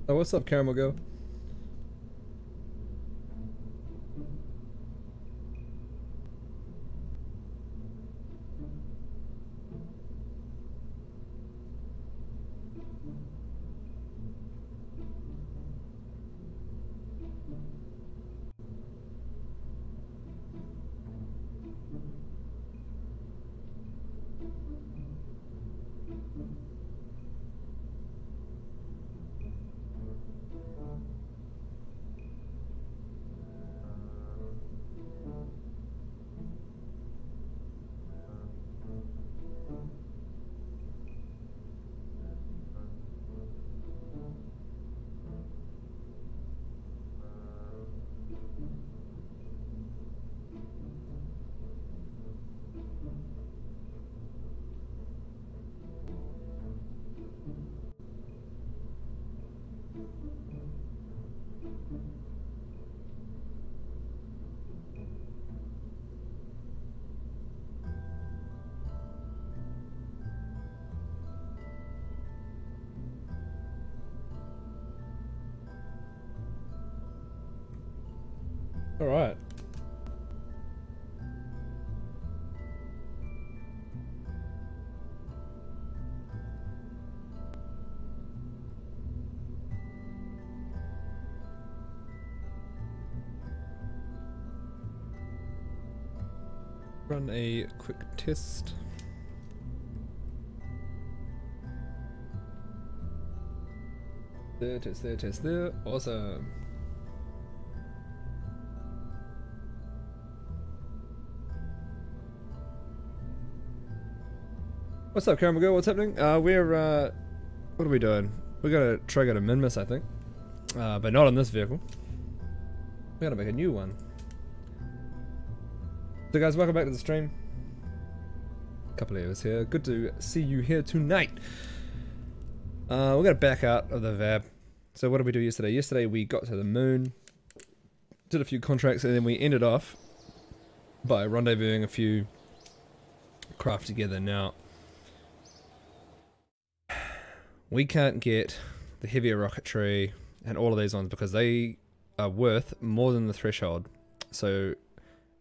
Oh, what's up, Caramel Girl? All right. Run a quick test. There, test there. Awesome. What's up, Caramel Girl? What's happening? What are we doing? We gotta try to get a min-miss, I think. But not on this vehicle. We gotta make a new one. So guys, welcome back to the stream. A couple of us here. Good to see you here tonight. We're gonna back out of the VAB. So what did we do yesterday? Yesterday we got to the moon, did a few contracts, and then we ended off by rendezvousing a few craft together. Now, we can't get the heavier rocketry and all of these ones because they are worth more than the threshold. So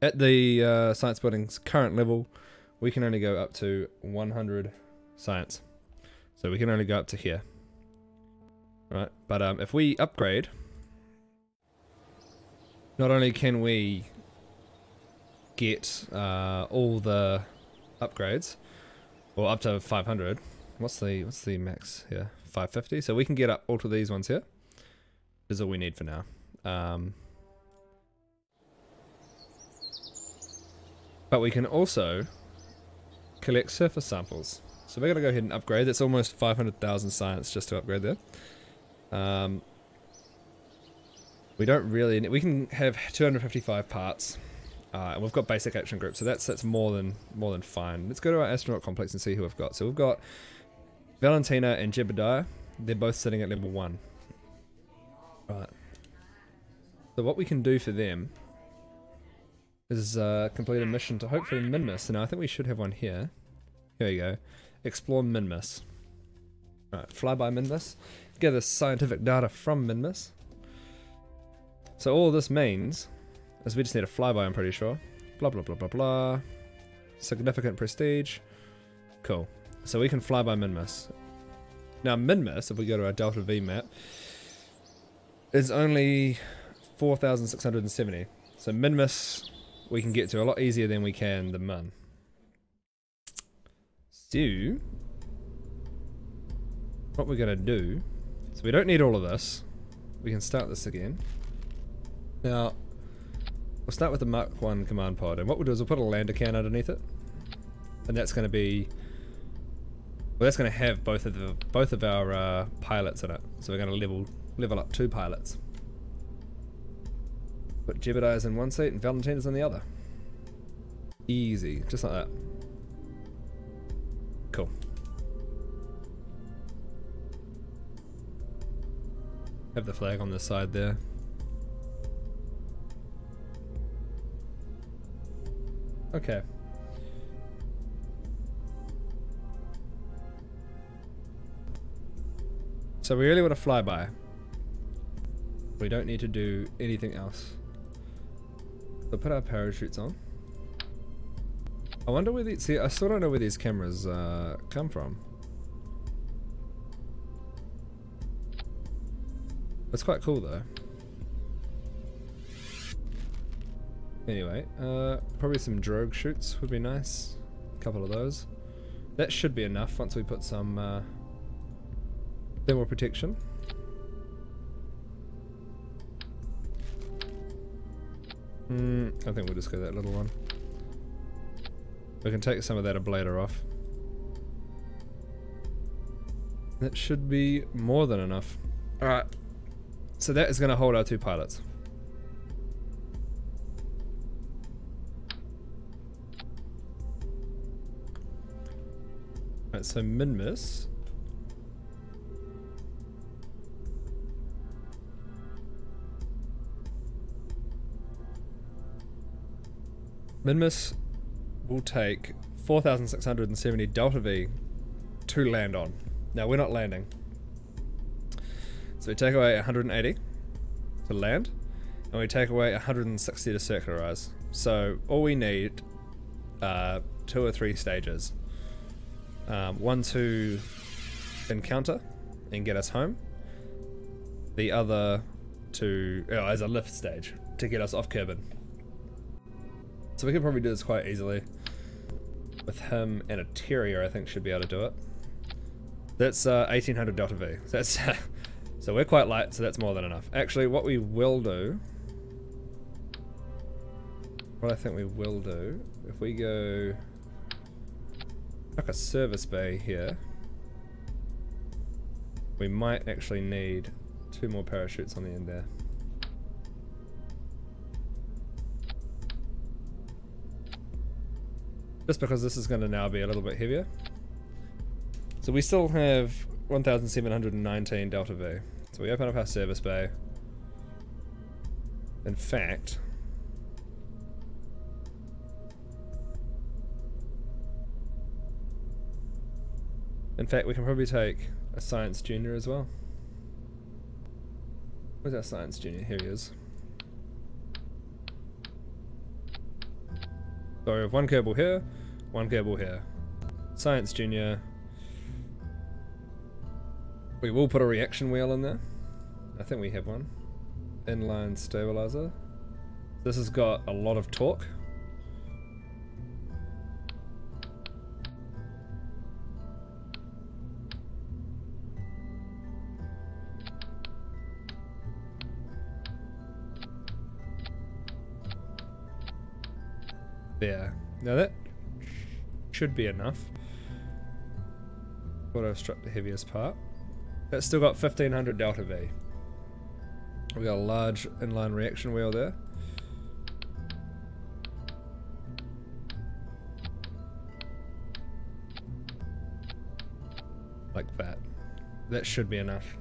at the science building's current level, we can only go up to 100 science. So we can only go up to here. Right, but if we upgrade, not only can we get all the upgrades, or up to 500. What's the max here? 550. So we can get up all to these ones here. Is all we need for now. But we can also collect surface samples. So we're gonna go ahead and upgrade. That's almost 500,000 science just to upgrade there. We don't really need, we can have 255 parts. And we've got basic action group, so that's more than fine. Let's go to our astronaut complex and see who we've got. So we've got Valentina and Jebediah. They're both sitting at level 1. Right. So what we can do for them is complete a mission to hopefully min-miss. Now I think we should have one here. Here we go. Explore min-miss. Right, flyby min-miss. Gather scientific data from min-miss. So all this means is we just need a flyby, I'm pretty sure. Blah blah blah blah blah. Significant prestige. Cool. So we can fly by min-miss. Now min-miss, if we go to our Delta V map, is only 4,670. So min-miss we can get to a lot easier than we can the min. So what we're gonna do, so we don't need all of this. We can start this again. Now we'll start with the Mark 1 command pod, and what we'll do is we'll put a lander can underneath it, and that's going to be, well, that's going to have both of our pilots in it. So we're going to level up 2 pilots. Put Jebediah's in one seat and Valentina's in the other. Easy, just like that. Cool. Have the flag on this side there. Okay. So we really want to fly by. We don't need to do anything else. So put our parachutes on. I wonder where these, see, I still don't know where these cameras come from. It's quite cool though. Anyway, probably some drogue shoots would be nice. A couple of those. That should be enough once we put some thermal protection. I think we'll just go that little one. We can take some of that ablator off. That should be more than enough. Alright, so that is going to hold our 2 pilots. Alright, so min-miss. Min-miss will take 4,670 Delta V to land on. Now we're not landing. So we take away 180 to land, and we take away 160 to circularize. So all we need are 2 or 3 stages. One to encounter and get us home. The other to, as a lift stage to get us off Kerbal. So we can probably do this quite easily. With him and a Terrier, I think should be able to do it. That's 1800 Delta V. So that's so we're quite light, so that's more than enough. Actually, what we will do, what I think we will do, if we go like a service bay here, we might actually need 2 more parachutes on the end there. Just because this is going to now be a little bit heavier. So we still have 1,719 Delta V. So we open up our service bay. In fact, we can probably take a Science Junior as well. Where's our Science Junior? Here he is. So we have 1 Kerbal here, 1 Kerbal here. Science Junior. We will put a reaction wheel in there. I think we have one. Inline stabilizer. This has got a lot of torque. There. Now that should be enough. Auto struck the heaviest part. That's still got 1500 Delta V. We got a large inline reaction wheel there. Like that. That should be enough.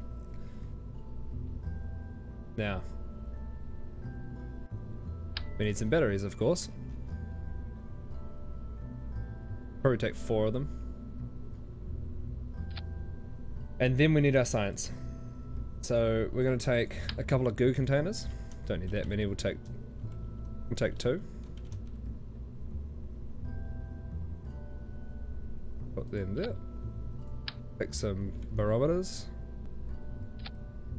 Now, we need some batteries, of course. Probably take 4 of them. And then we need our science. So we're going to take a couple of goo containers. Don't need that many, we'll take 2. Put them there. Take some barometers.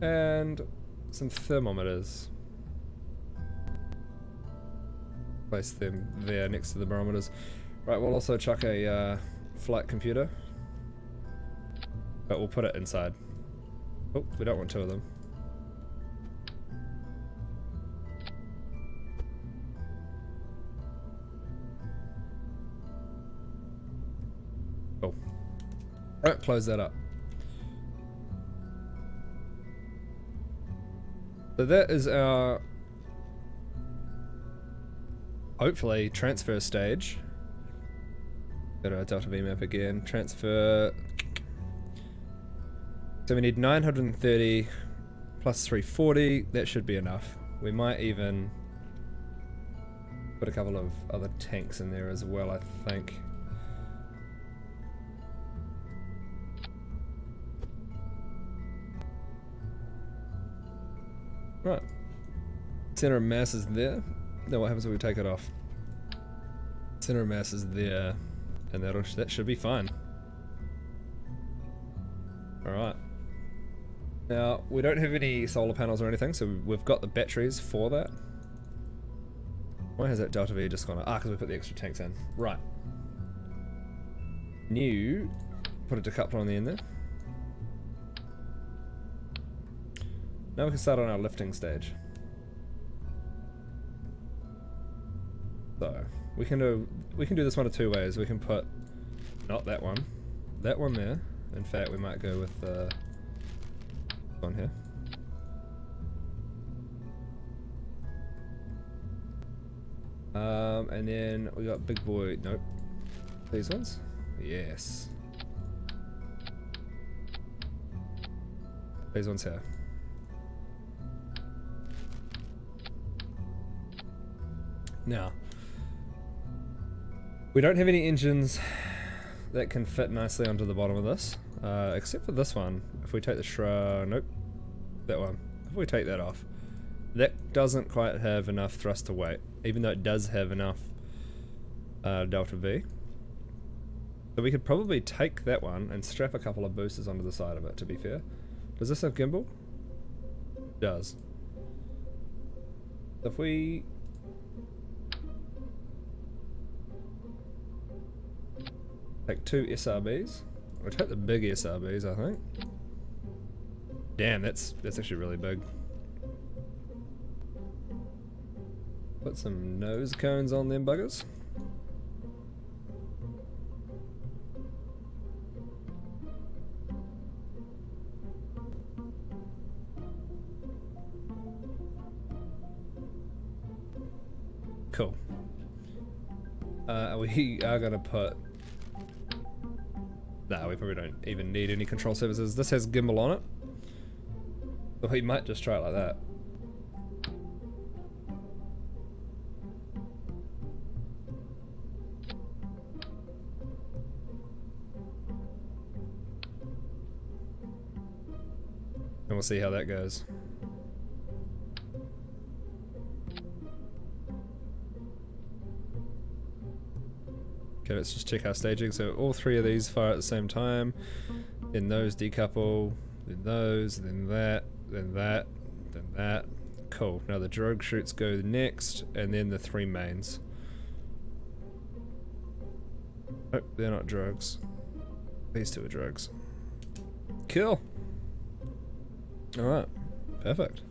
And some thermometers. Place them there next to the barometers. Right, we'll also chuck a flight computer. But we'll put it inside. Oh, we don't want 2 of them. Oh. Alright, close that up. So that is our, hopefully, transfer stage. Go to our Delta V map again. Transfer. So we need 930 plus 340. That should be enough. We might even put a couple of other tanks in there as well, I think. Right. Center of mass is there. Now what happens when we take it off? Center of mass is there, and that should be fine. Alright. Now, we don't have any solar panels or anything, so we've got the batteries for that. Why has that Delta V just gone? Ah, because we put the extra tanks in. Right. New. Put a decoupler on the end there. Now we can start on our lifting stage. So, we can do this one of two ways. We can put, not that one there. In fact, we might go with one here. And then we got big boy, nope. These ones? Yes. These ones here. Now, we don't have any engines that can fit nicely onto the bottom of this, except for this one. If we take the shroud, nope, that one. If we take that off, that doesn't quite have enough thrust to weight, even though it does have enough Delta V. So we could probably take that one and strap a couple of boosters onto the side of it, to be fair. Does this have gimbal? It does. If we... take two SRBs. We'll take the big SRBs, I think. Damn, that's actually really big. Put some nose cones on them buggers. Cool. We are gonna put... Nah, we probably don't even need any control surfaces. This has gimbal on it. So we might just try it like that. And we'll see how that goes. Okay, let's just check our staging. So all three of these fire at the same time. Then those decouple, then those, then that, then that, then that. Cool. Now the drogue chutes go next, and then the three mains. Oh, they're not drogues. These two are drogues. Cool. Alright. Perfect.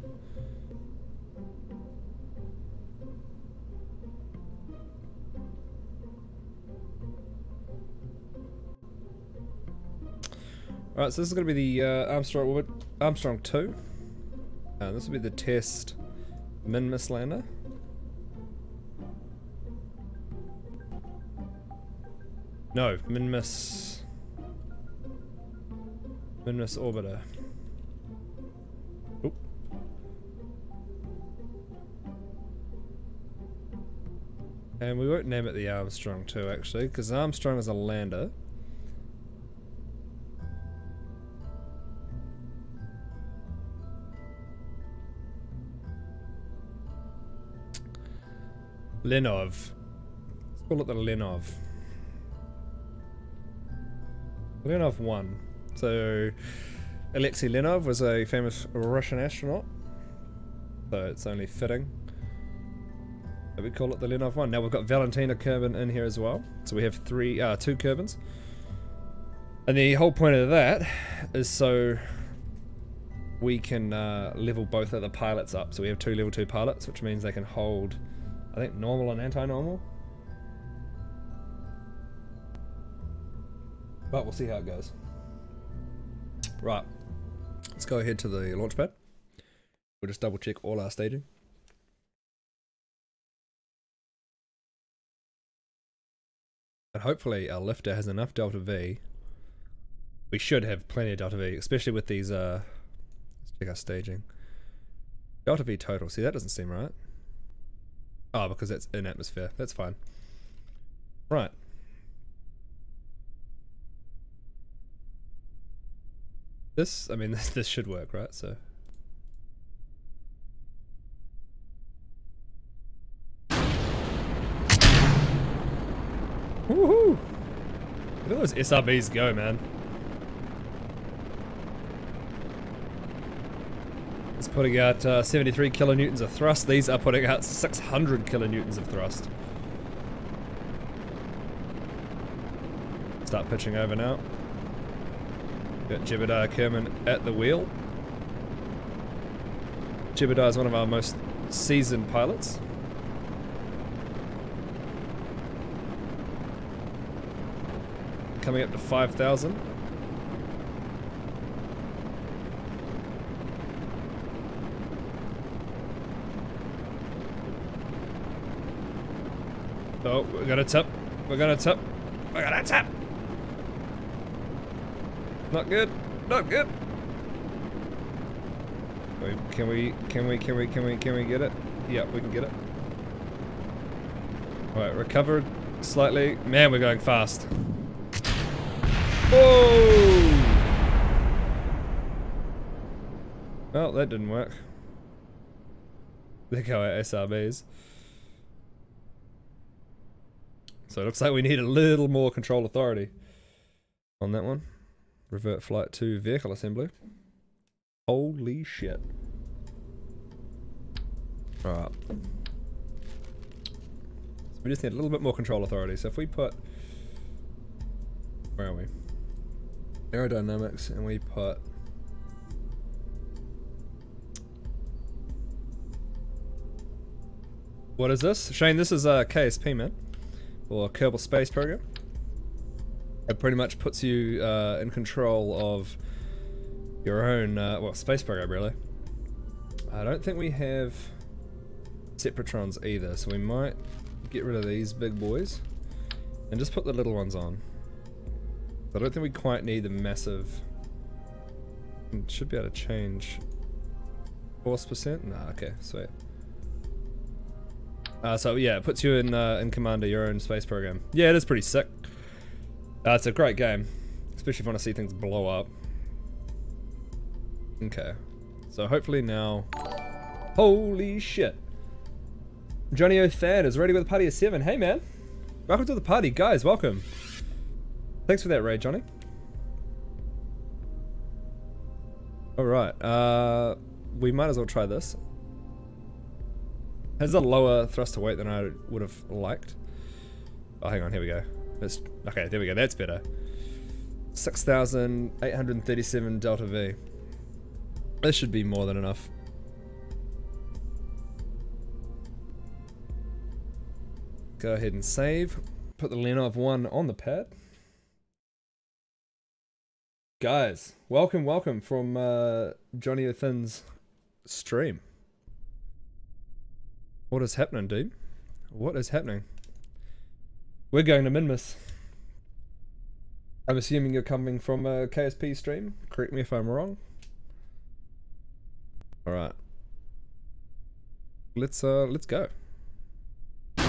Alright, so this is going to be the Armstrong 2. This will be the test min-miss lander. No, min-miss orbiter. Oop. And we won't name it the Armstrong 2 actually, because Armstrong is a lander. Lenov. Let's call it the Lenov. Lenov 1. So, Alexei Lenov was a famous Russian astronaut. So it's only fitting that we call it the Lenov 1. Now we've got Valentina Kerbal in here as well. So we have two Kerbals. And the whole point of that is so we can level both of the pilots up. So we have two level 2 pilots, which means they can hold, I think, normal and anti-normal. But we'll see how it goes. Right. Let's go ahead to the launch pad. We'll just double check all our staging. And hopefully our lifter has enough Delta V. We should have plenty of Delta V, especially with these, let's check our staging. Delta V total, see that doesn't seem right. Oh, because that's in atmosphere, that's fine. Right. This, I mean, this should work, right? So Look at those SRBs go, man. It's putting out 73 kilonewtons of thrust. These are putting out 600 kilonewtons of thrust. Start pitching over now. Got Jebediah Kerman at the wheel. Jebediah is one of our most seasoned pilots. Coming up to 5,000. Oh, we're gonna tip. We're gonna tip. We're gonna tip. Not good. Not good. Wait, can we get it? Yeah, we can get it. Alright, recovered slightly. Man, we're going fast. Whoa! Well, that didn't work. There go our SRBs. So it looks like we need a little more control authority on that one. Revert flight to vehicle assembly. Holy shit. Alright. So we just need a little bit more control authority. So if we put... Where are we? Aerodynamics, and we put... What is this? Shane, this is KSP, man. Or Kerbal Space Program. It pretty much puts you in control of your own, well, space program, really. I don't think we have Separatrons either, so we might get rid of these big boys and just put the little ones on. I don't think we quite need the massive... Should be able to change force percent? Nah, okay, sweet. So yeah, it puts you in command of your own space program. Yeah, it is pretty sick. It's a great game, especially if you want to see things blow up. Okay, so hopefully now... Holy shit! Johnny O'Than is ready with a party of 7. Hey man! Welcome to the party, guys, welcome! Thanks for that raid, Johnny. Alright, we might as well try this. Has a lower thrust to weight than I would have liked. Oh, hang on, here we go. Okay, there we go, that's better. 6,837 Delta V. This should be more than enough. Go ahead and save. Put the Leonov 1 on the pad. Guys, welcome from Johnny O'Thin's stream. What is happening, dude? What is happening? We're going to Minmus. I'm assuming you're coming from a KSP stream. Correct me if I'm wrong. All right. Let's go. A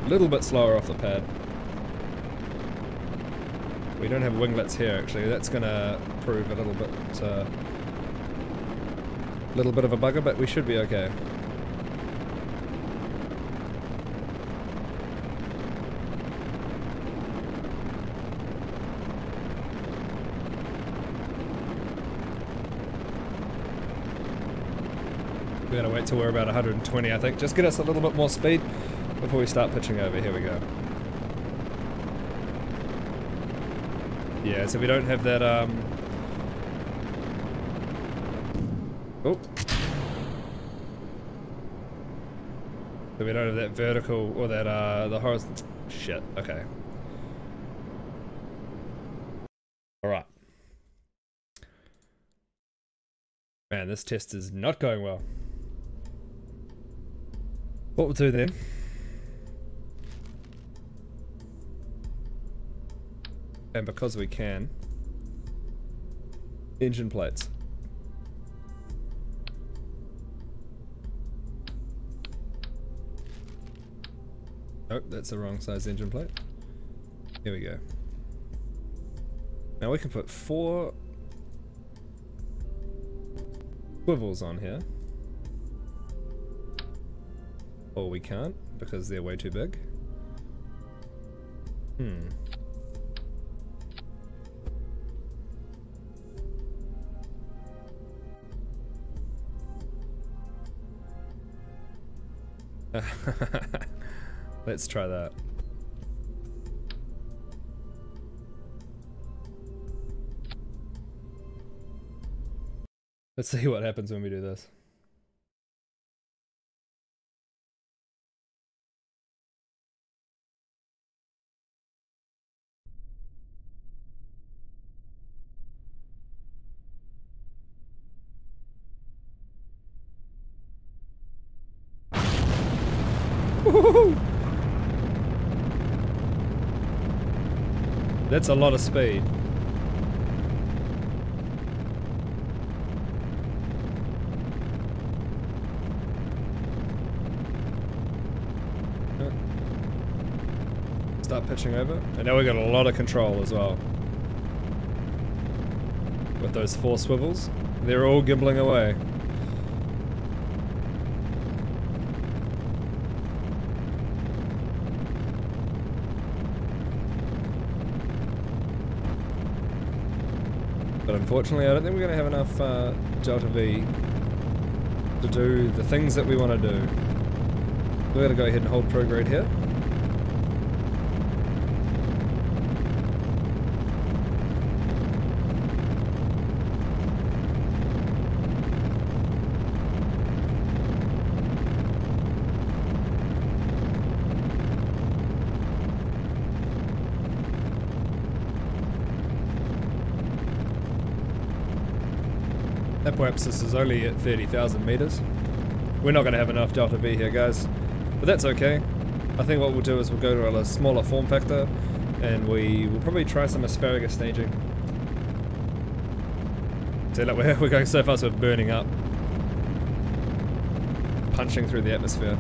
little bit slower off the pad. We don't have winglets here actually. That's gonna prove a little bit of a bugger, but we should be okay. We gotta wait till we're about 120, I think. Just get us a little bit more speed before we start pitching over. Here we go. Yeah, so we don't have that, Oh. So we don't have that vertical, or that, the horizontal... Shit, okay. Alright. Man, this test is not going well. What we'll do then... And because we can... Engine plates. Oh, that's the wrong size engine plate. Here we go. Now we can put 4 swivels on here. Or we can't, because they're way too big. Hmm. Let's try that. Let's see what happens when we do this. That's a lot of speed. Start pitching over. And now we got a lot of control as well. With those 4 swivels, they're all gimbling away. But unfortunately, I don't think we're going to have enough Delta V to do the things that we want to do. We're going to go ahead and hold prograde here. Perhaps this is only at 30,000 meters. We're not going to have enough Delta V here, guys, but that's okay. I think what we'll do is we'll go to a smaller form factor and we will probably try some asparagus staging. See, like we're going so fast we're burning up, punching through the atmosphere.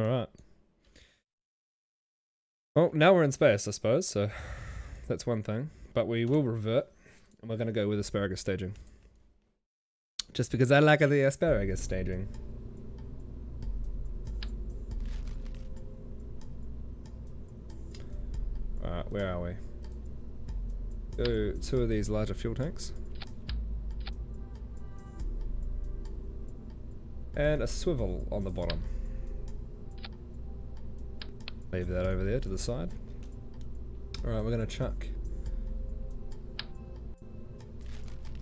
Alright. Well, now we're in space, I suppose, so that's one thing. But we will revert, and we're going to go with asparagus staging. Just because I like the asparagus staging. Alright, where are we? Go 2 of these larger fuel tanks. And a swivel on the bottom. Leave that over there to the side. Alright, we're going to chuck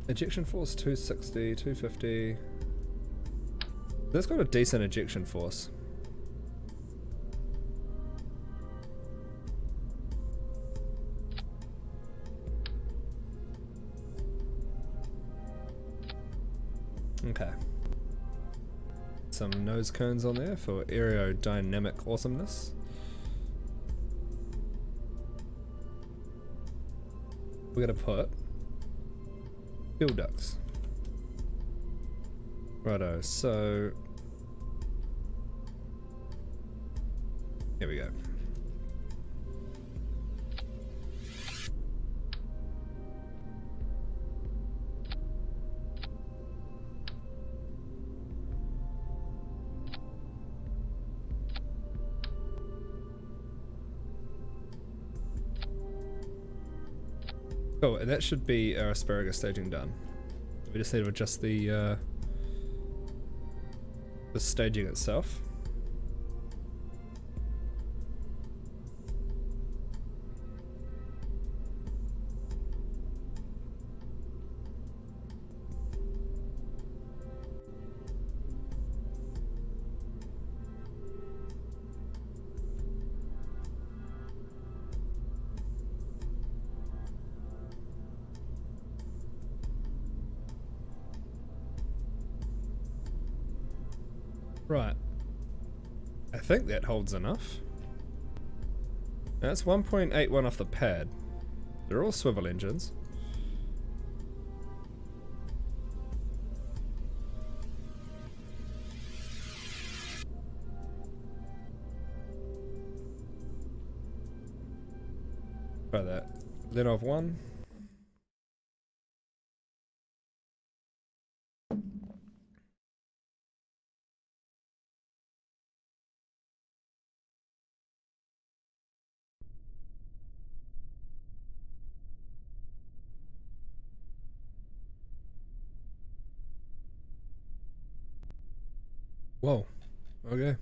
ejection force 260, 250. That's got a decent ejection force. Okay. Some nose cones on there for aerodynamic awesomeness. We're gonna put fuel ducts. Righto, so here we go. Cool, and that should be our asparagus staging done. We just need to adjust the staging itself. Right. I think that holds enough. That's 1.81 off the pad. They're all swivel engines. Try that. Then I've one. Whoa. Okay.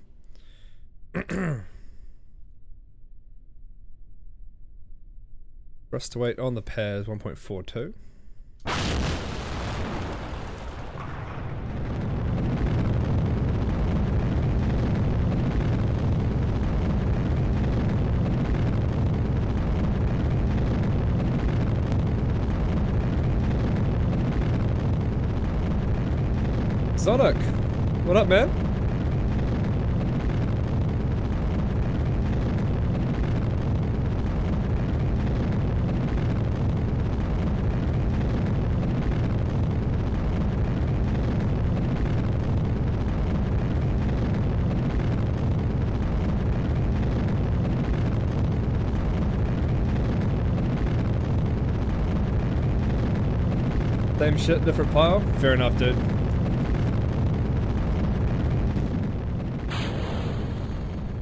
Thrust to weight on the pair is 1.42. Sonic! What up, man? Same shit, different pile? Fair enough, dude.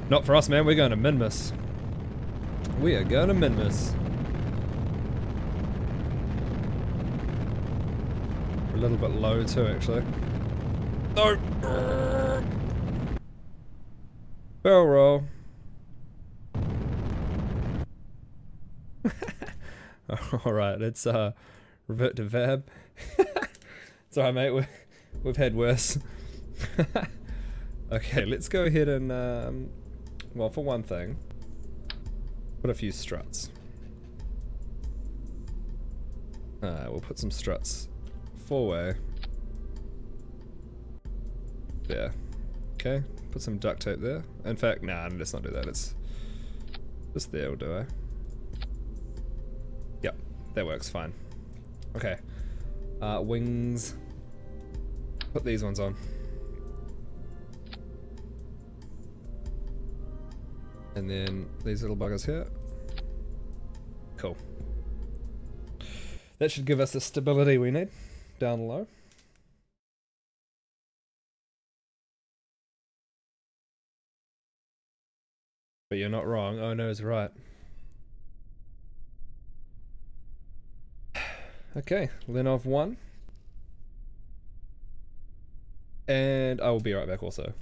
Not for us, man. We're going to min-miss. We are going to min-miss. We're a little bit low too, actually. No! Barrel roll. Alright, let's revert to Vab. It's alright, mate. We've had worse. Okay, let's go ahead and, well, for one thing, put a few struts. We'll put some struts four-way. There. Okay, put some duct tape there. In fact, nah, let's not do that. Let's just there will do it. Yep, that works fine. Okay. Wings. Put these ones on. And then these little buggers here. Cool. That should give us the stability we need down low. But you're not wrong. Oh no, is right. Okay, Lenov 1. And I will be right back also.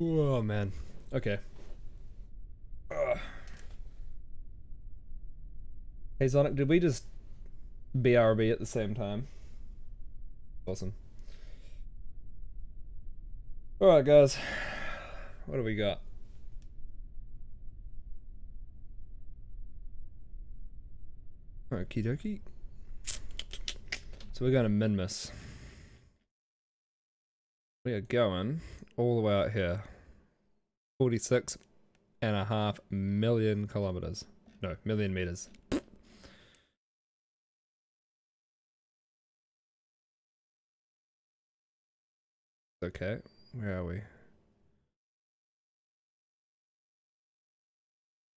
Oh man. Okay. Ugh. Hey Sonic, did we just BRB at the same time? Awesome. Alright guys. What do we got? Okie dokie. So we're going to Minmus. We are going all the way out here. 46.5 million kilometers. No, million meters. Okay, where are we?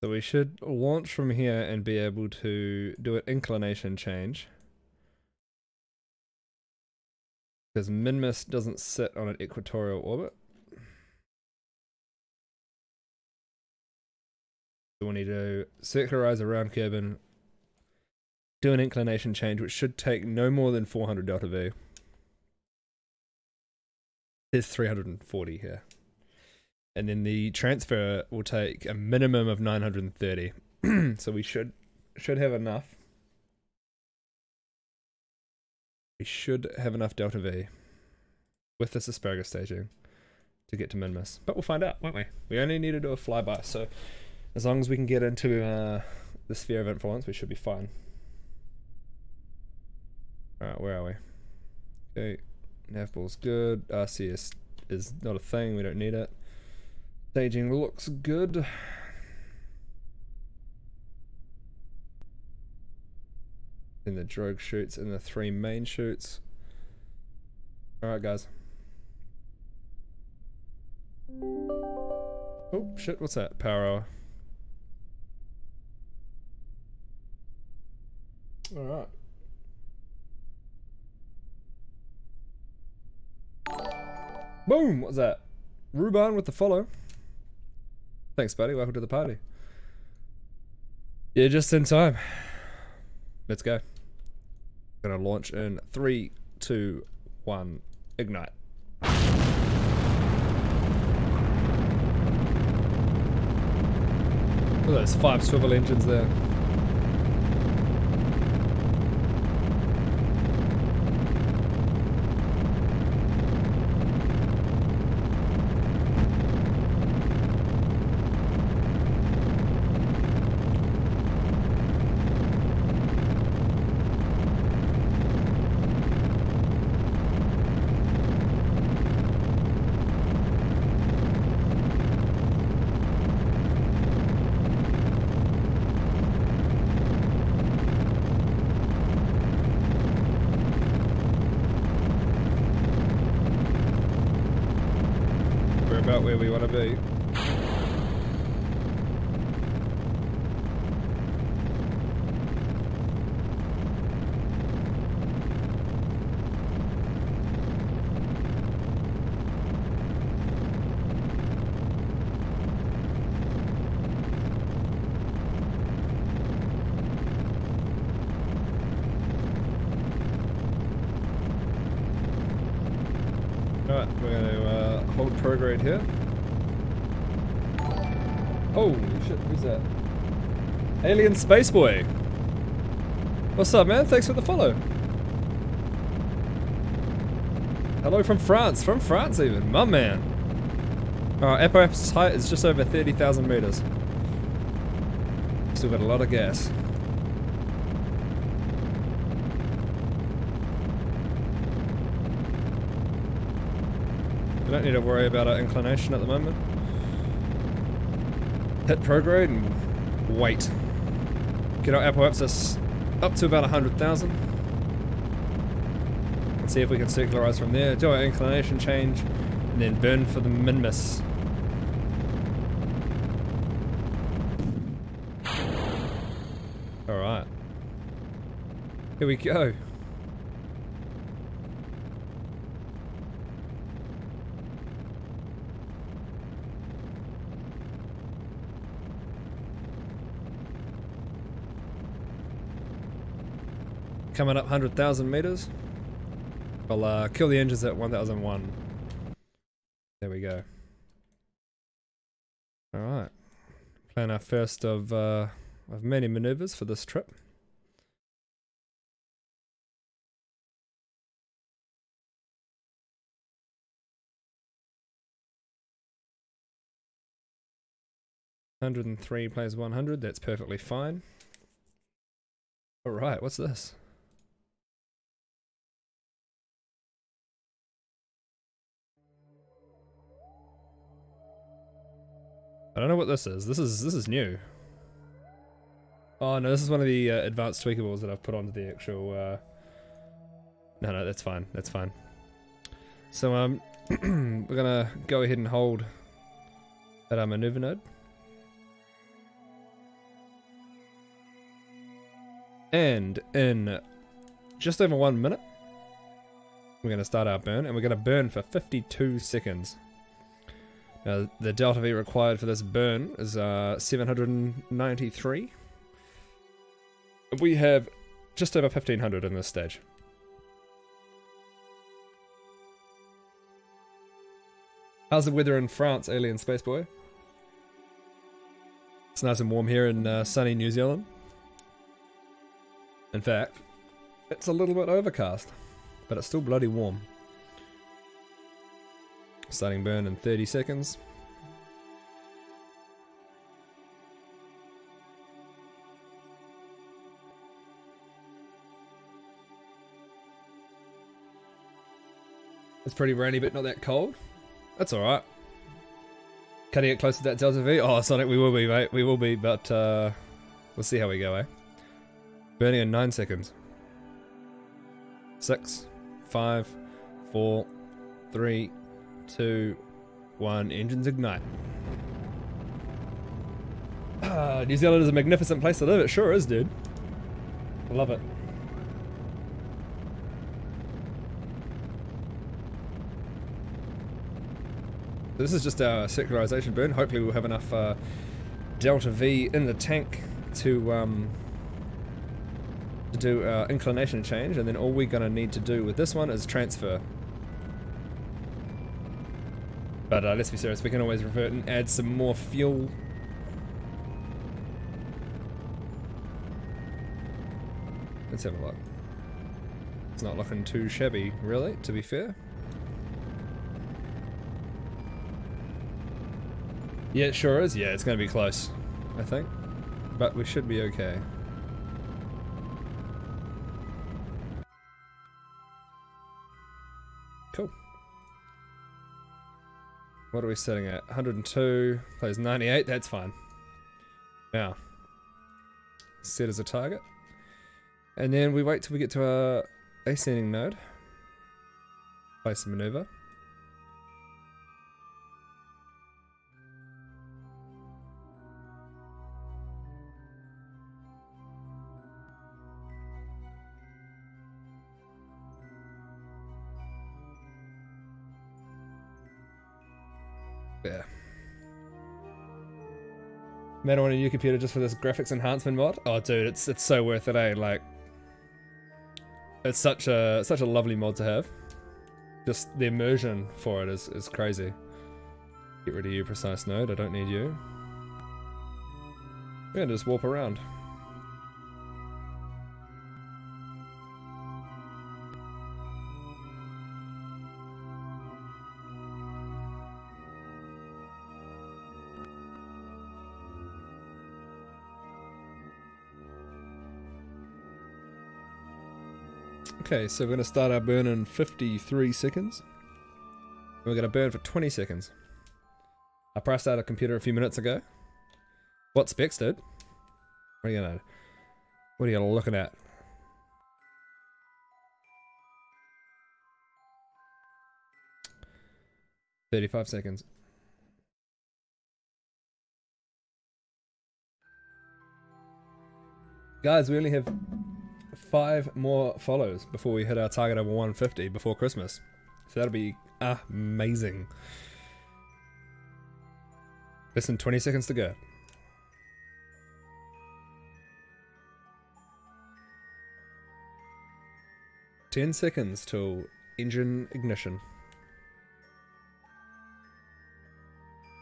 So we should launch from here and be able to do an inclination change. Because Minmus doesn't sit on an equatorial orbit. So we need to circularize around Kerbal, do an inclination change, which should take no more than 400 delta V. There's 340 here. And then the transfer will take a minimum of 930. So we should have enough. We should have enough delta V with this asparagus staging to get to Minmus. But we'll find out, won't we? We only need to do a flyby, so as long as we can get into the sphere of influence, we should be fine. Alright, where are we? Okay, navball's good. RCS is not a thing, we don't need it. Staging looks good. In the drogue shoots and the 3 main shoots. Alright guys. Oh shit, what's that? Power hour. Alright. Boom! What's that? Ruban with the follow. Thanks buddy, welcome to the party. Yeah, just in time. Let's go. Gonna launch in 3, 2, 1, ignite. Look at those 5 swivel engines there. About where we want to be. Alright, we're going to hold prograde here. Holy shit, who's that? Alien Space Boy! What's up, man? Thanks for the follow. Hello from France. From France, even. My man. Alright, Apoapsis height is just over 30,000 meters. Still got a lot of gas. We don't need to worry about our inclination at the moment. Hit prograde and wait. Get our apoapsis up to about 100,000. And see if we can circularize from there, do our inclination change, and then burn for the Minmus. Alright. Here we go. Coming up 100,000 meters. I'll kill the engines at 1001. There we go. Alright. Plan our first of many maneuvers for this trip. (103 plays 100), that's perfectly fine. Alright, what's this? I don't know what this is. This is new. Oh no, this is one of the advanced tweakables that I've put onto the actual. No, that's fine. That's fine. So we're gonna go ahead and hold at our maneuver node. And in just over 1 minute, we're going to start our burn, and we're going to burn for 52 seconds. Now, the delta V required for this burn is 793. We have just over 1500 in this stage. How's the weather in France, Alien Space Boy? It's nice and warm here in sunny New Zealand. In fact, it's a little bit overcast, but it's still bloody warm. Starting burn in 30 seconds. It's pretty rainy, but not that cold. That's alright. Cutting it close to that delta V. Oh, Sonic, we will be, mate. We will be, but we'll see how we go, eh? Burning in 9 seconds. 6, 5, 4, 3, 2, 1. Engines ignite. New Zealand is a magnificent place to live. It sure is, dude. I love it. This is just our secularization burn. Hopefully we'll have enough delta V in the tank to do our inclination change, and then all we're gonna need to do with this one is transfer. But let's be serious, we can always revert and add some more fuel. Let's have a look. It's not looking too shabby, really, to be fair. Yeah, it sure is. Yeah, it's gonna be close, I think. But we should be okay. Cool. What are we setting at? 102 plays 98, that's fine. Now, set as a target. And then we wait till we get to our ascending node. Place the maneuver. Yeah. Man, I want a new computer just for this graphics enhancement mod. Oh, dude, it's so worth it, eh? Like, it's such a lovely mod to have. Just the immersion for it is crazy. Get rid of you, precise node. I don't need you. We're gonna just warp around. Okay, so we're going to start our burn in 53 seconds. We're going to burn for 20 seconds. I priced out a computer a few minutes ago. What specs, dude? What are you looking at? $35 seconds. Guys, we only have 5 more follows before we hit our target over 150 before Christmas. So that'll be amazing. Less than 20 seconds to go. Ten seconds till engine ignition.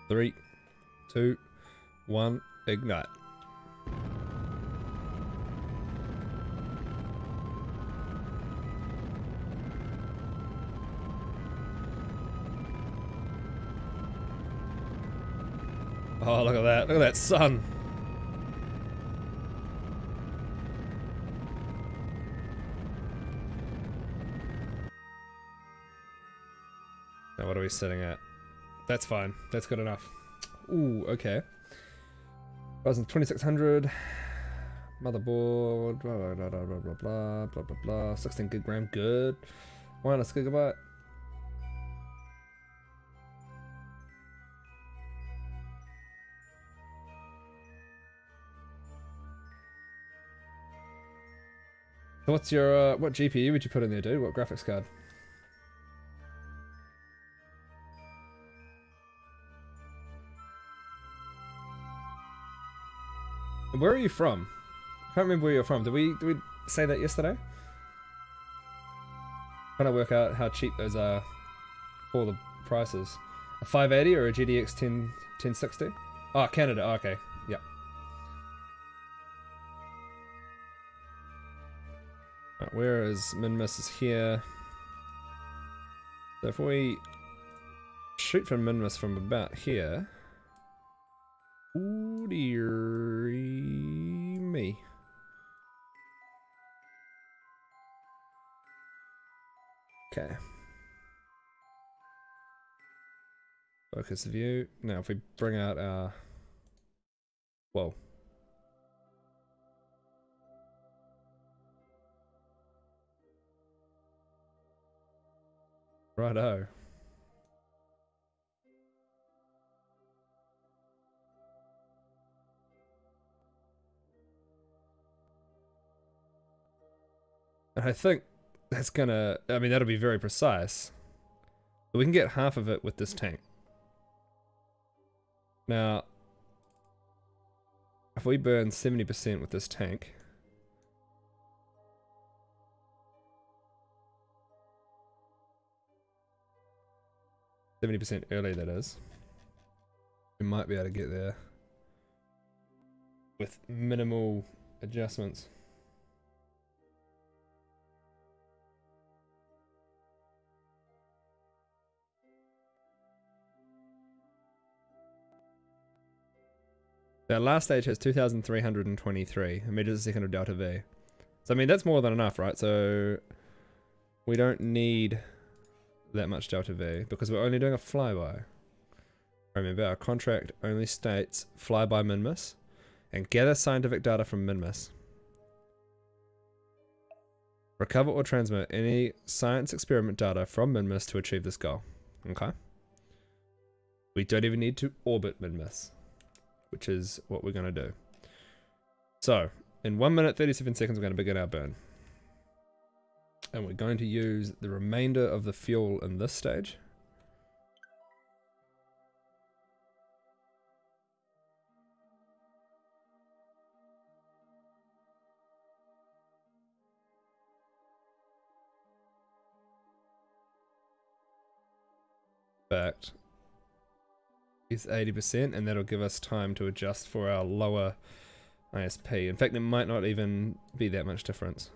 3, 2, 1, ignite. Oh, look at that. Look at that sun. Now what are we sitting at? That's fine. That's good enough. Ooh, okay. 2600. Motherboard. Blah, blah, blah, blah, blah, blah, blah, blah, blah. 16 gig RAM. Good. Wireless gigabyte. So what's your, what GPU would you put in there, dude? What graphics card? And where are you from? I can't remember where you're from. Did we say that yesterday? Trying to work out how cheap those are for the prices. A 580 or a GTX 1060? Oh, Canada. Oh, okay. Yep. Right, where is Minmus is here. So if we shoot for Minmus from about here. Ooh dearie me. Okay. Focus view. Now if we bring out our... Whoa. Righto. And I think that's gonna... I mean, that'll be very precise. But we can get half of it with this tank. Now, if we burn 70% with this tank... %70 early, that is. We might be able to get there. With minimal adjustments. Our last stage has 2,323 meters a second of delta V. So I mean that's more than enough, right? So we don't need that much delta V because we're only doing a flyby. Remember, our contract only states flyby minmus and gather scientific data from minmus. Recover or transmit any science experiment data from minmus to achieve this goal. Okay. We don't even need to orbit minmus, which is what we're going to do. So, in 1 minute 37 seconds we're going to begin our burn. And we're going to use the remainder of the fuel in this stage. Fact. Is 80%, and that'll give us time to adjust for our lower ISP. In fact, it might not even be that much difference.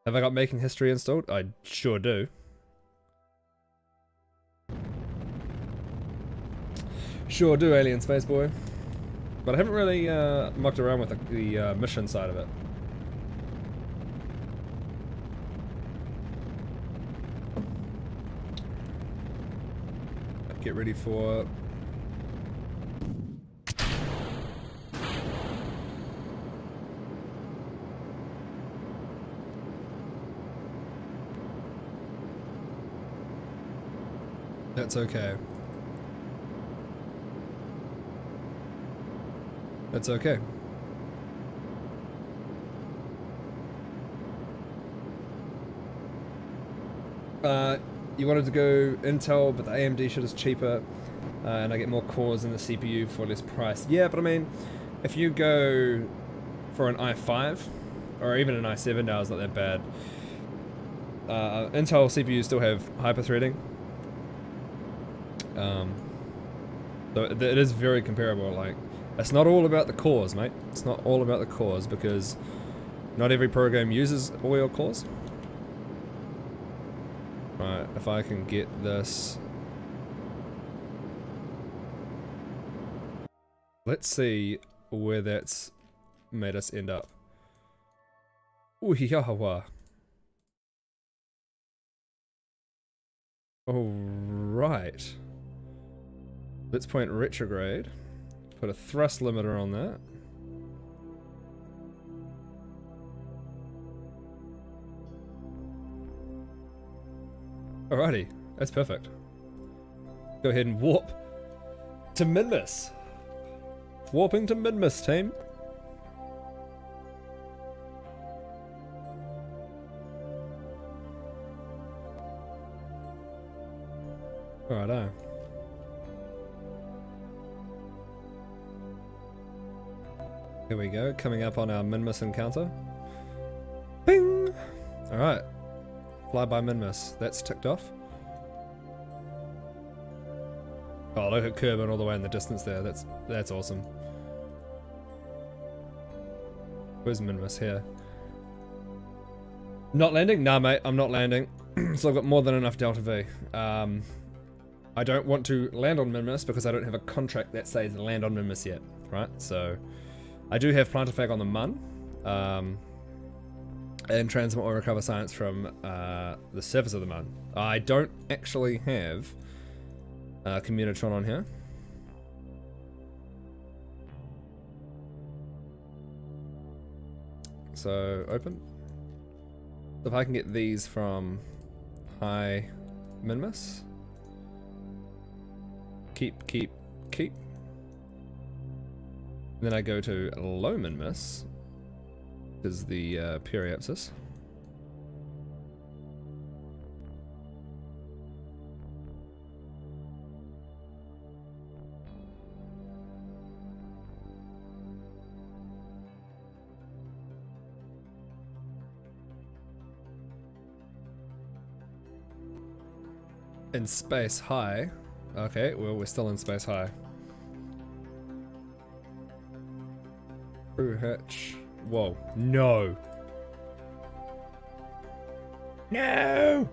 Have I got making history installed? I sure do. Sure do, Alien Space Boy. But I haven't really mucked around with the mission side of it. Get ready for... That's okay. That's okay. You wanted to go Intel, but the AMD shit is cheaper, and I get more cores in the CPU for less price. Yeah, but I mean, if you go for an i5, or even an i7 now, it's not that bad. Intel CPUs still have hyperthreading, So it is very comparable. Like, it's not all about the cores, mate. It's not all about the cores because not every program uses all your cores. Right, if I can get this. Let's see where that's made us end up. Ooh, yawa. Alright. Let's point retrograde. Put a thrust limiter on that. Alrighty, that's perfect. Go ahead and warp to Minmus. Warping to Minmus, team. Alrighto. Here we go, coming up on our Minmus encounter. Bing! Alright. Fly by Minmus. That's ticked off. Oh, look at Kerbal all the way in the distance there. That's awesome. Where's Minmus? Here. Not landing? Nah, mate, I'm not landing. So I've got more than enough Delta V. I don't want to land on Minmus because I don't have a contract that says land on Minmus yet, right? So I do have Plantifag on the Mun. And transmit or recover science from the surface of the Mun. I don't actually have Communitron on here. So open. So if I can get these from high Minmus. Keep. And then I go to low Minmus. Is the periapsis. In space high. Okay, well, we're still in space high. Crew hatch. Whoa, no. No!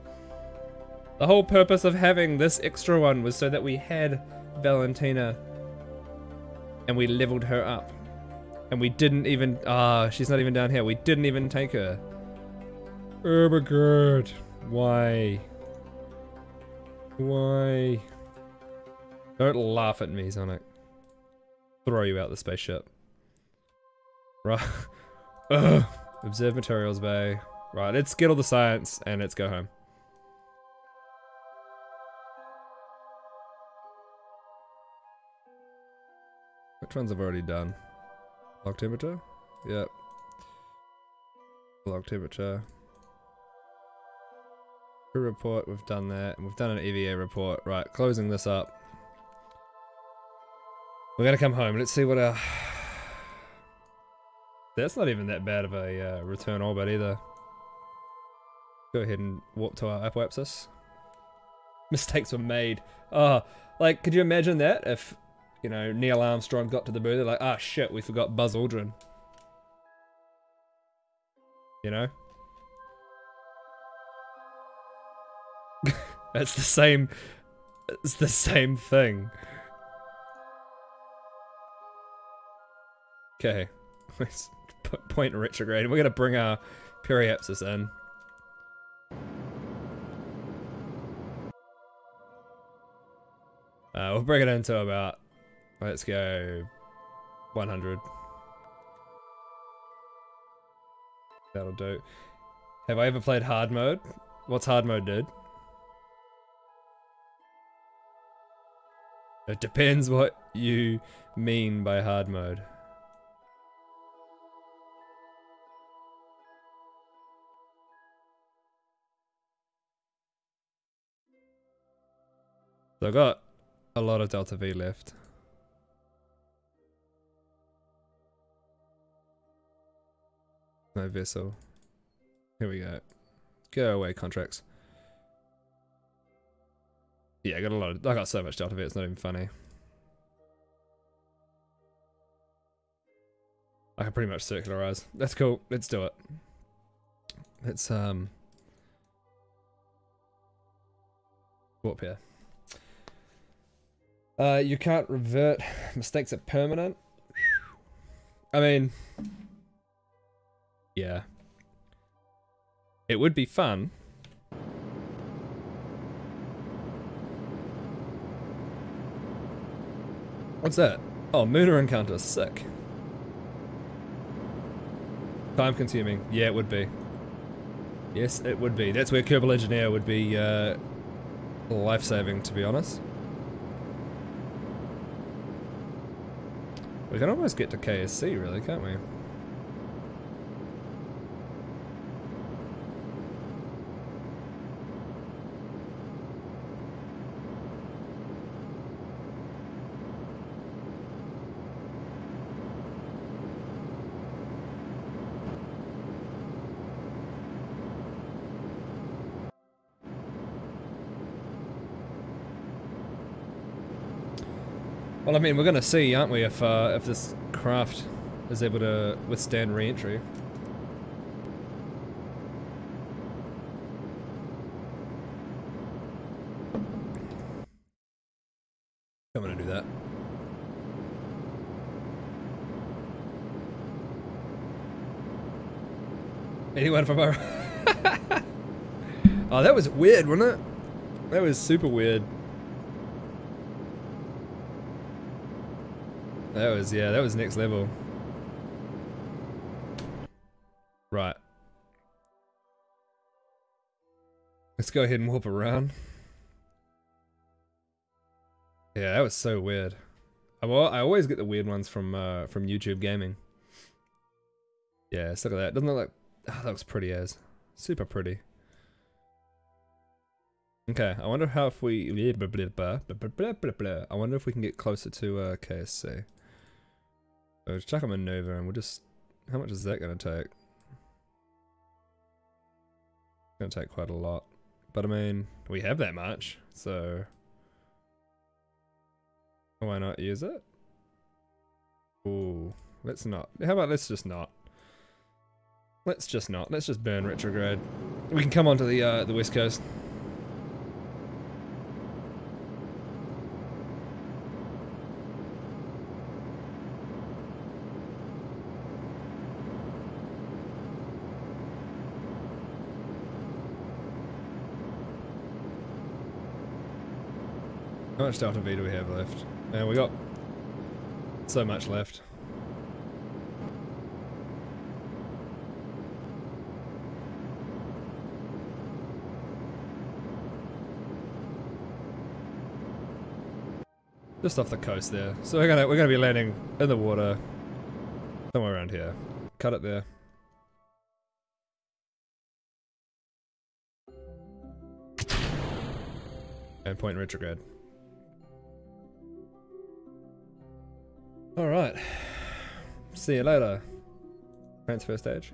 The whole purpose of having this extra one was so that we had Valentina and we leveled her up. And we didn't even, she's not even down here. We didn't even take her. Oh my god. Why? Why? Don't laugh at me, Sonic. Throw you out the spaceship. Right. Ugh. Observe materials bay. Right, let's get all the science and let's go home. Which ones I've already done? Log temperature? Yep. Log temperature. Crew report, we've done that. And we've done an EVA report. Right, closing this up. We're gonna come home. Let's see what our... That's not even that bad of a return orbit either. Go ahead and warp to our apoapsis. Mistakes were made. Oh, like, could you imagine that if, you know, Neil Armstrong got to the moon, they're like, ah shit, we forgot Buzz Aldrin. You know? It's the same thing. Okay. Let's point retrograde. We're gonna bring our periapsis in. We'll bring it into about, let's go 100. That'll do. Have I ever played hard mode? What's hard mode, dude? It depends what you mean by hard mode. So I've got a lot of Delta V left. No vessel. Here we go. Go away, contracts. Yeah, I got so much Delta V, it's not even funny. I can pretty much circularize. That's cool. Let's do it. Let's go up here. You can't revert. Mistakes are permanent. I mean, yeah. It would be fun. What's that? Oh, Mooner encounter. Sick. Time consuming. Yeah, it would be. Yes, it would be. That's where Kerbal Engineer would be life-saving, to be honest. We can almost get to KSC, really, can't we? Well, I mean, we're gonna see, aren't we, if this craft is able to withstand re-entry. I'm gonna do that. Anyone from our... Oh, that was weird, wasn't it? That was super weird. That was, yeah, that was next level. Right. Let's go ahead and warp around. Yeah, that was so weird. I always get the weird ones from YouTube gaming. Yeah, let's look at that. Doesn't look like... Oh, that looks pretty as. Super pretty. Okay, I wonder how if we... I wonder if we can get closer to KSC. So let's chuck a maneuver and we'll just... How much is that going to take? It's going to take quite a lot. But I mean, we have that much, so... Why not use it? Ooh, let's not. How about let's just not? Let's just not. Let's just burn retrograde. We can come onto the west coast. How much Delta V do we have left? And we got so much left. Just off the coast there. So we're gonna be landing in the water somewhere around here. Cut it there. And point in retrograde. Alright. See you later. Transfer stage.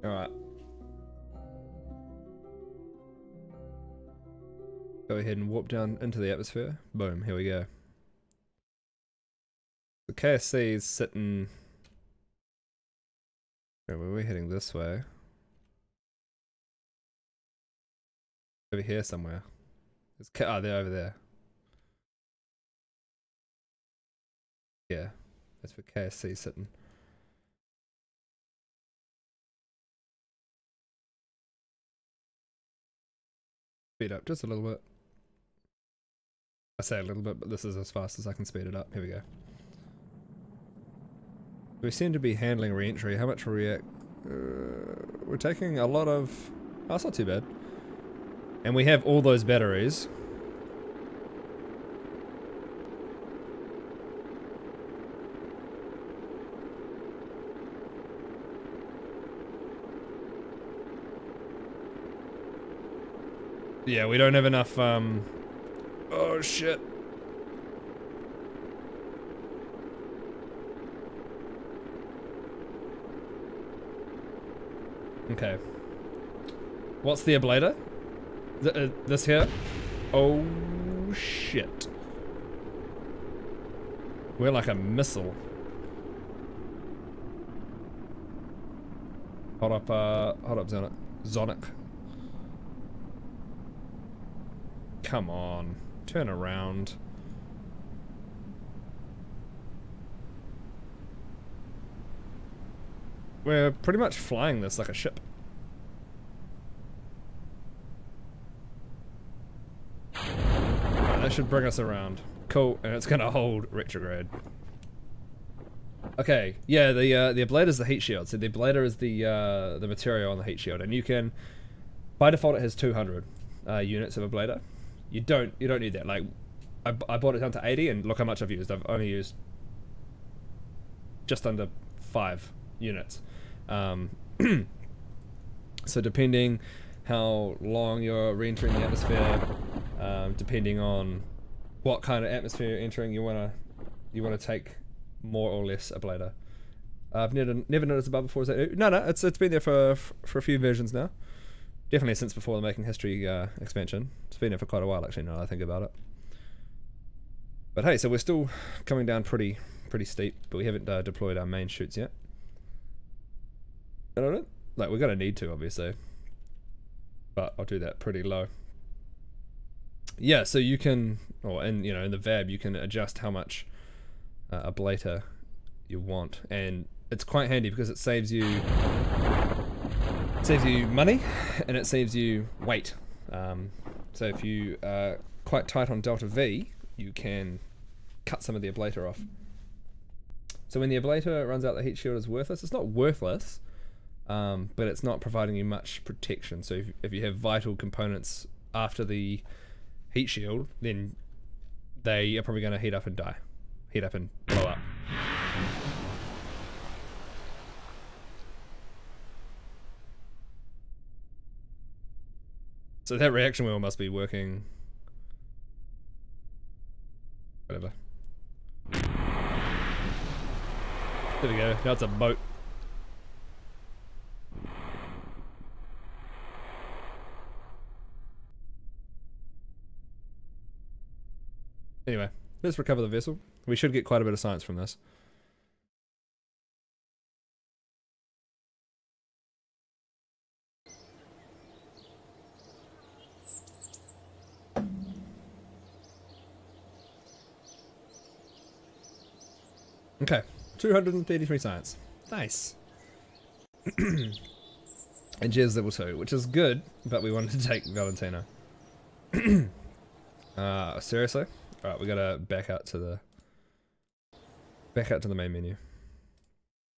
Alright. Go ahead and warp down into the atmosphere. Boom, here we go. The KSC is sitting... Oh, we're heading this way. Over here somewhere. Oh, they're over there. Yeah, that's where KSC sitting. Speed up just a little bit. I say a little bit, but this is as fast as I can speed it up. Here we go. We seem to be handling re-entry. How much react? We're taking a lot of... Oh, that's not too bad. And we have all those batteries. Yeah, we don't have enough, oh shit. Okay. What's the ablator? This here? Oh shit. We're like a missile. Hold up Zonic. Come on, turn around. We're pretty much flying this like a ship. Right, that should bring us around. Cool, and it's gonna hold retrograde. Okay, yeah, the ablator is the heat shield. So the ablator is the material on the heat shield, and you can, by default, it has 200 units of ablator. You don't need that. Like, I bought it down to 80, and look how much I've used. I've only used just under 5 units. So depending how long you're re-entering the atmosphere, depending on what kind of atmosphere you're entering, you wanna take more or less ablator. I've never noticed above before. Is that no? It's been there for a few versions now. Definitely since before the Making History expansion. It's been there for quite a while actually. Now that I think about it. But hey, so we're still coming down pretty steep, but we haven't deployed our main chutes yet. I don't know. Like, we're gonna need to, obviously, but I'll do that pretty low. Yeah, so you can, or in the VAB, you can adjust how much ablator you want, and it's quite handy because it saves you money and it saves you weight. So if you are quite tight on delta V, you can cut some of the ablator off. So when the ablator runs out, the heat shield is worthless. It's not worthless, but it's not providing you much protection. So if you have vital components after the heat shield, then they are probably going to heat up and die. Heat up and blow up. So that reaction wheel must be working. Whatever. There we go. Now it's a boat. Anyway, let's recover the vessel. We should get quite a bit of science from this. Okay, 233 science. Nice. And Jez level 2, which is good, but we wanted to take Valentino. Seriously? Alright, we gotta back out to the main menu.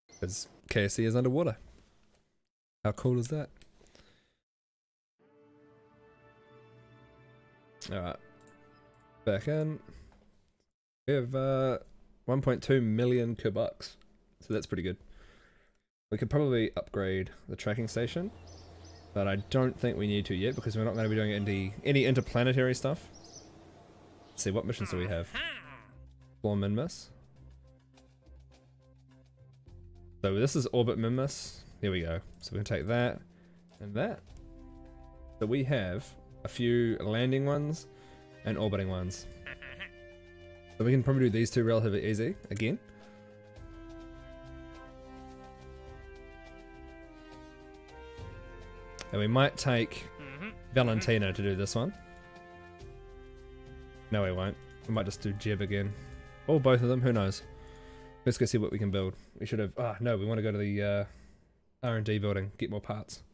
Because KSC is underwater. How cool is that? Alright. Back in. We have 1.2 million Kerbucks. So that's pretty good. We could probably upgrade the tracking station, but I don't think we need to yet because we're not going to be doing any interplanetary stuff. Let's see, what missions do we have? Explore Minmus. So this is Orbit Minmus. Here we go. So we can take that and that. So we have a few landing ones and orbiting ones. So we can probably do these two relatively easy again. And we might take Valentino to do this one. No, we won't. We might just do Jeb again. Or both of them, who knows. Let's go see what we can build. We should have... Ah, no, we want to go to the R&D building. Get more parts.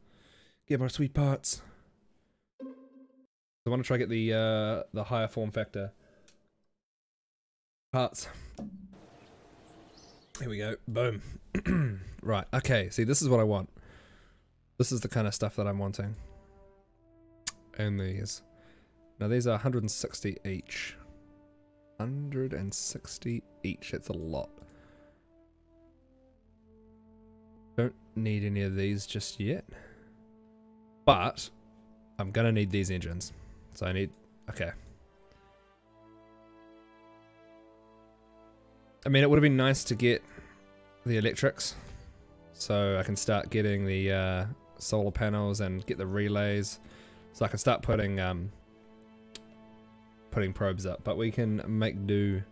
Get more sweet parts. I want to try to get the higher form factor parts. Here we go. Boom. Right, okay. See, this is what I want. This is the kind of stuff that I'm wanting. And these. Now these are 160 each. 160 each. That's a lot. Don't need any of these just yet. But I'm gonna need these engines. So I need... Okay. I mean, it would have been nice to get the electrics. So I can start getting the solar panels and get the relays, so I can start putting probes up. But we can make do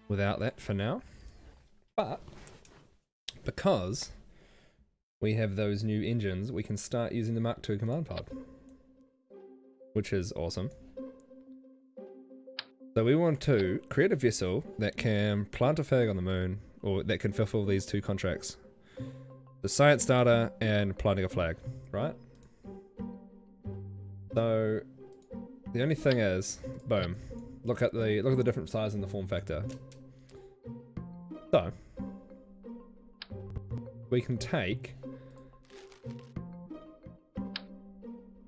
without that for now. But because we have those new engines, we can start using the Mark II command pod, which is awesome. So we want to create a vessel that can plant a flag on the moon, or that can fulfill these two contracts. The science data and planting a flag, right? So the only thing is, boom. Look at the different size and the form factor. So we can take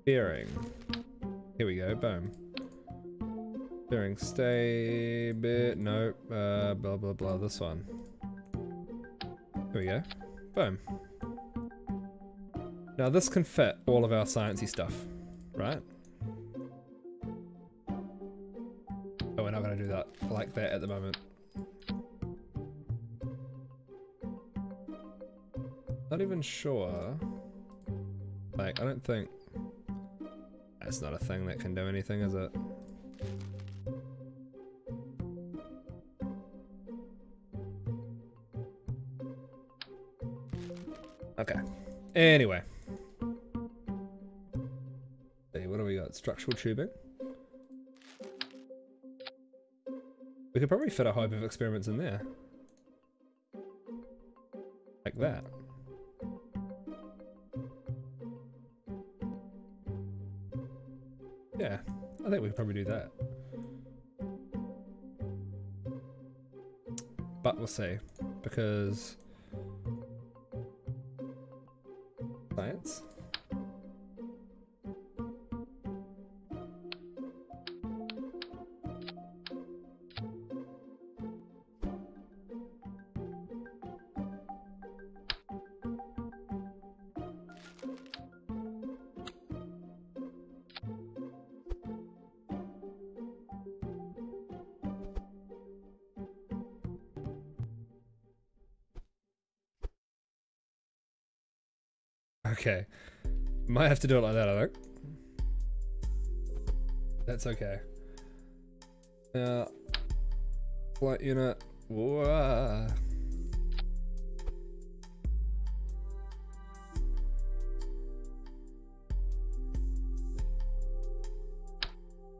bearing. Here we go, boom. Bearing stay bit, nope, blah blah blah, this one. Here we go, boom. Now this can fit all of our sciencey stuff, right? But we're not going to do that like that at the moment. Not even sure. Like, I don't think... That's not a thing that can do anything, is it? Okay. Anyway. Hey, what do we got? Structural tubing. We could probably fit a hive of experiments in there. Like that. Yeah, I think we could probably do that. But we'll see, because science. Okay, might have to do it like that, I think. That's okay. Now, flight unit. Whoa.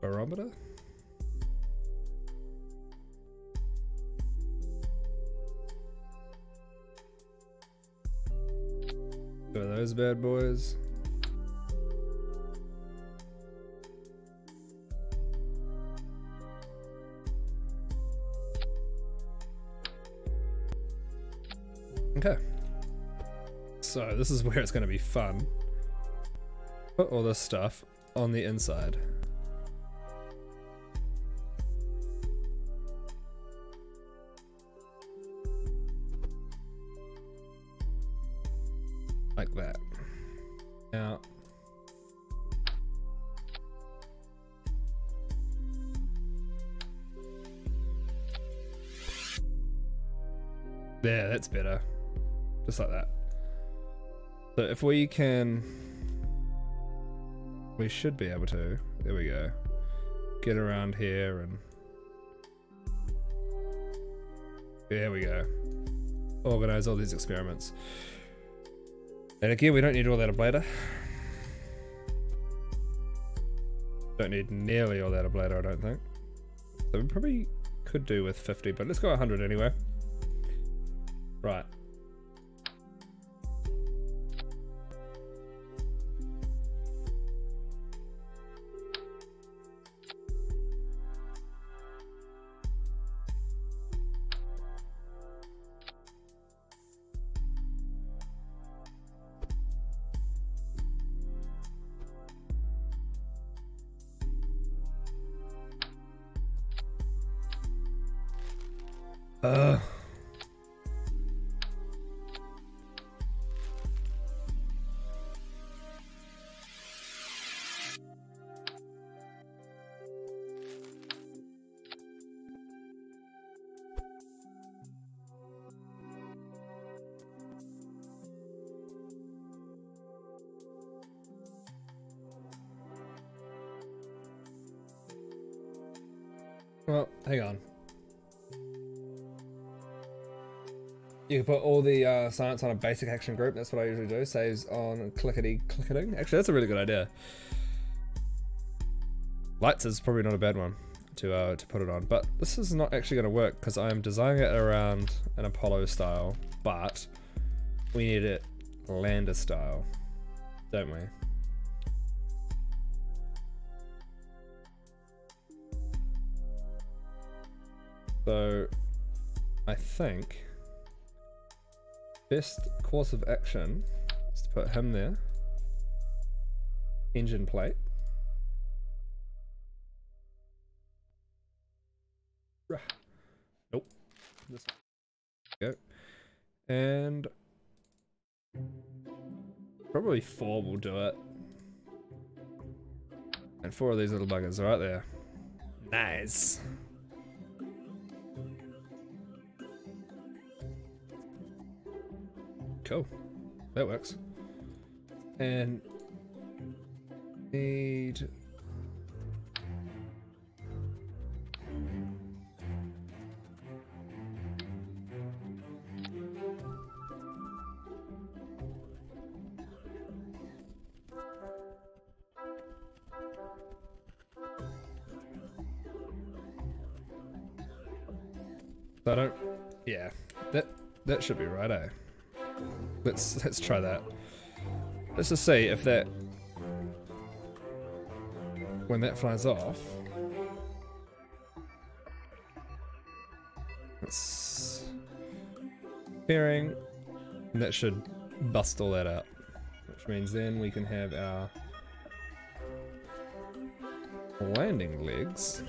Barometer? Two of those bad boys. Okay. So this is where it's going to be fun. Put all this stuff on the inside. Like that. Now, there, that's better. Just like that. So if we can, we should be able to, there we go, get around here and there we go. Organize all these experiments. And again, we don't need all that ablator. Don't need nearly all that ablator, I don't think. So we probably could do with 50, but let's go 100 anyway. Right. Well, hang on. You can put all the science on a basic action group. That's what I usually do. Saves on clickety-clicketing. Actually, that's a really good idea. Lights is probably not a bad one to put it on, but this is not actually going to work because I am designing it around an Apollo style, but we need it lander style, don't we? So I think best course of action is to put him there. Engine plate. Nope. This go. And probably 4 will do it. And 4 of these little buggers right there. Nice. Cool. That works. And need I don't, yeah, that should be right, eh? Let's try that. Let's just see if that, when that flies off, it's pairing, and that should bust all that out, which means then we can have our landing legs.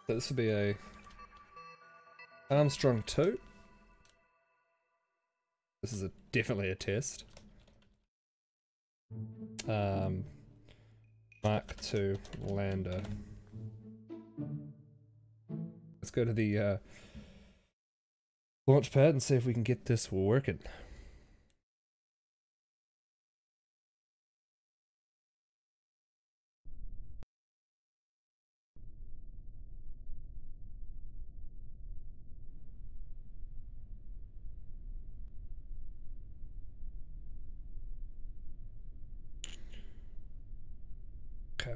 So this would be a Armstrong 2. This is definitely a test. Mark 2 lander. Let's go to the launch pad and see if we can get this working. Okay.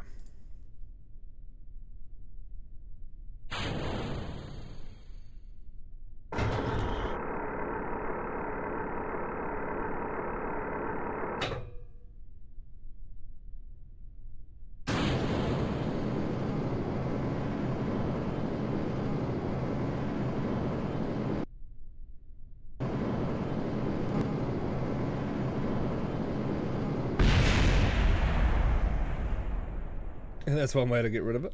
And that's one way to get rid of it.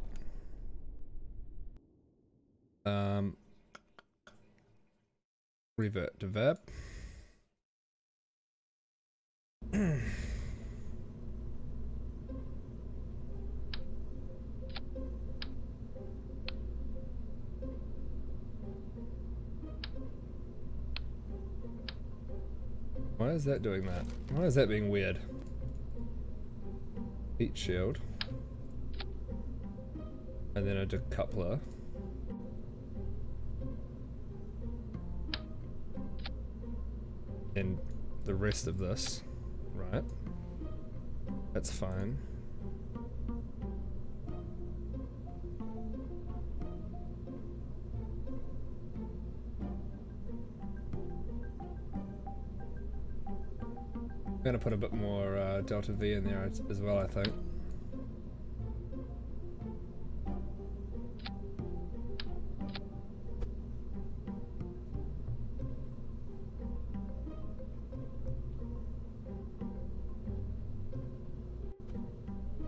Revert to verb. Why is that doing that? Why is that being weird? Heat shield. And then a decoupler. And the rest of this, right? That's fine. I'm gonna put a bit more delta V in there as well, I think.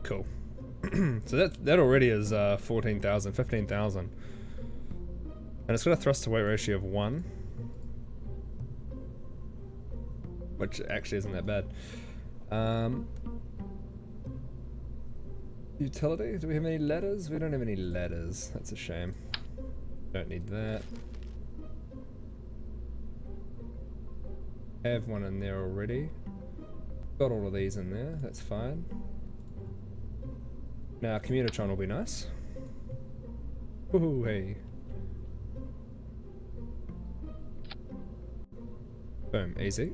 Cool. So that already is 14,000, 15,000. And it's got a thrust to weight ratio of 1. Which actually isn't that bad. Utility? Do we have any ladders? We don't have any ladders. That's a shame. Don't need that. Have one in there already. Got all of these in there, that's fine. Now Communitron will be nice. Woohoo, hey. Boom, easy.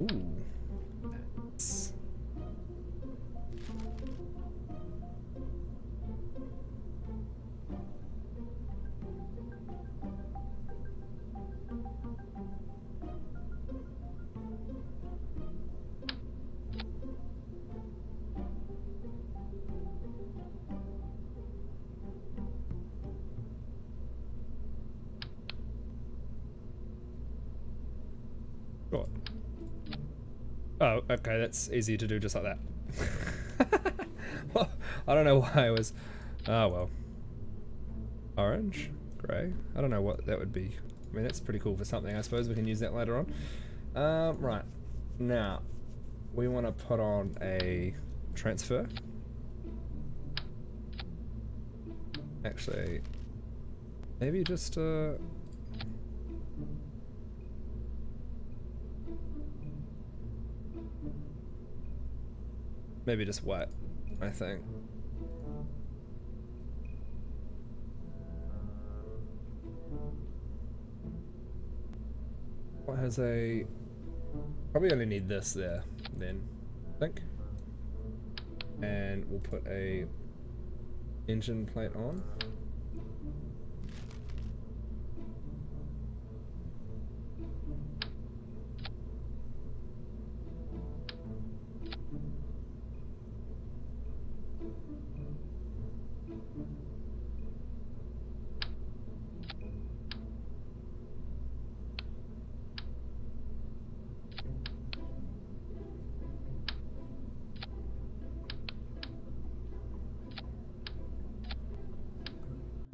Ooh. That's... What? Oh, okay, that's easy to do just like that. Well, I don't know why it was... Oh, well. Orange? Grey? I don't know what that would be. I mean, that's pretty cool for something. I suppose we can use that later on. Right. Now, we want to put on a transfer. Actually, maybe just... Maybe just white, I think. What has a... Probably only need this there, then, I think. And we'll put a engine plate on.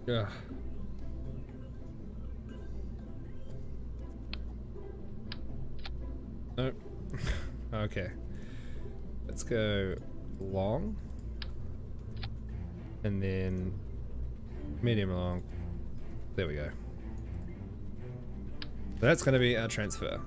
Ugh. Nope. Okay. Let's go long. And then medium long. There we go. That's going to be our transfer.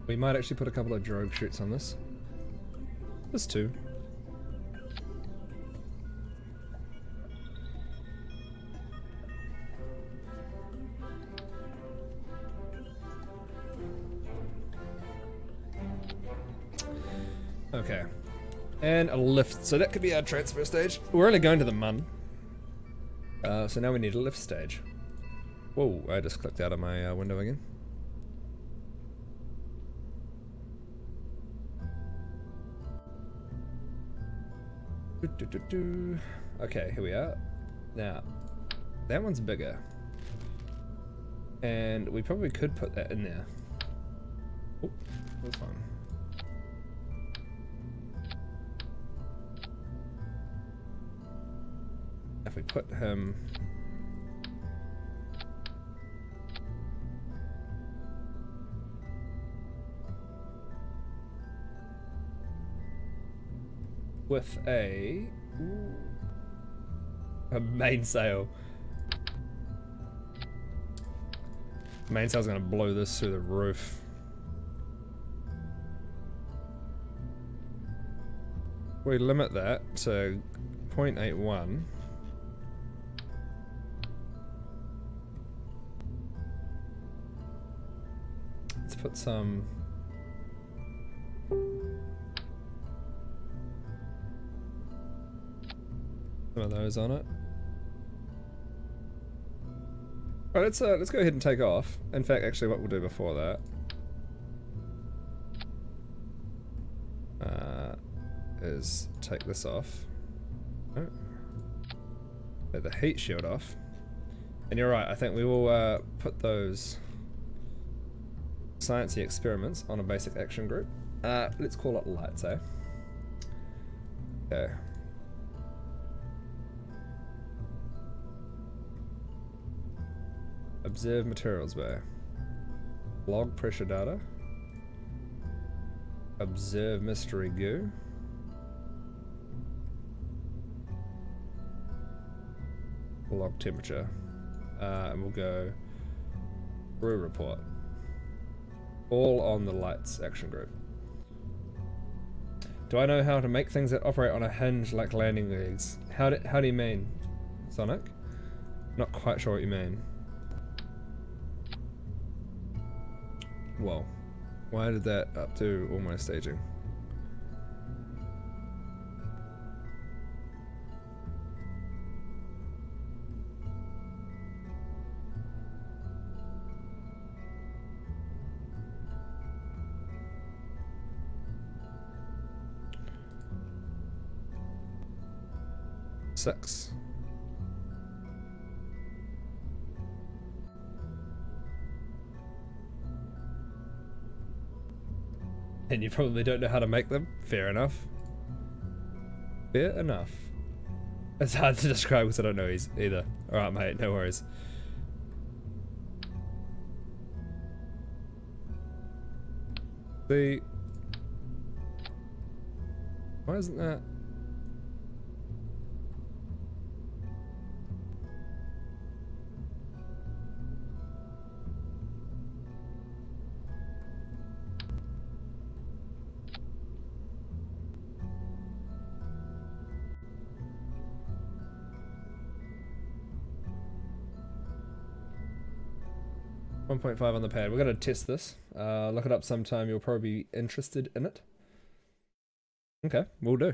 We might actually put a couple of drogue chutes on this. Just two. Okay. And a lift. So that could be our transfer stage. We're only going to the Mun. So now we need a lift stage. Whoa, I just clicked out of my window again. Okay, here we are. Now, that one's bigger. And we probably could put that in there. Oh, that's fine. If we put him... with a mainsail. Mainsail's gonna blow this through the roof. We limit that to 0.81. Let's put some of those on it. Alright, let's go ahead and take off. In fact, actually what we'll do before that is take this off. Oh. Take the heat shield off. And you're right, I think we will put those sciencey experiments on a basic action group. Let's call it lights, eh? Okay. Observe materials bay. Log pressure data. Observe mystery goo. Log temperature. And we'll go brew report. All on the lights action group. Do I know how to make things that operate on a hinge like landing legs? How do you mean, Sonic? Not quite sure what you mean. Whoa. Why did that up to all my staging? Six. And you probably don't know how to make them? Fair enough. Fair enough. It's hard to describe because I don't know either. Alright mate, no worries. See... Why isn't that... .5 on the pad. We're going to test this. Look it up sometime. You'll probably be interested in it. Okay, we'll do.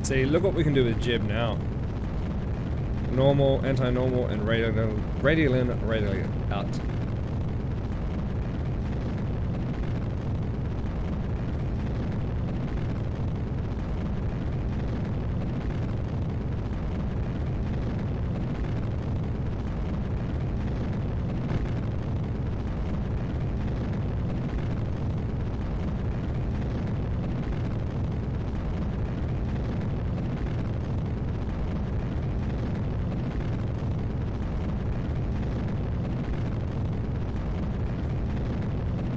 See, look what we can do with Jib now. Normal, anti-normal, and radial in, radial out.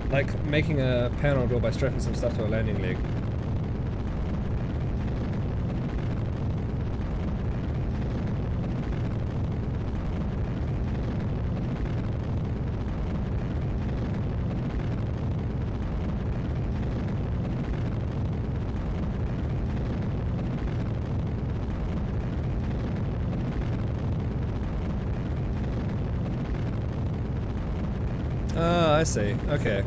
Like making a panel door by strapping some stuff to a landing leg. Ah, I see. Okay.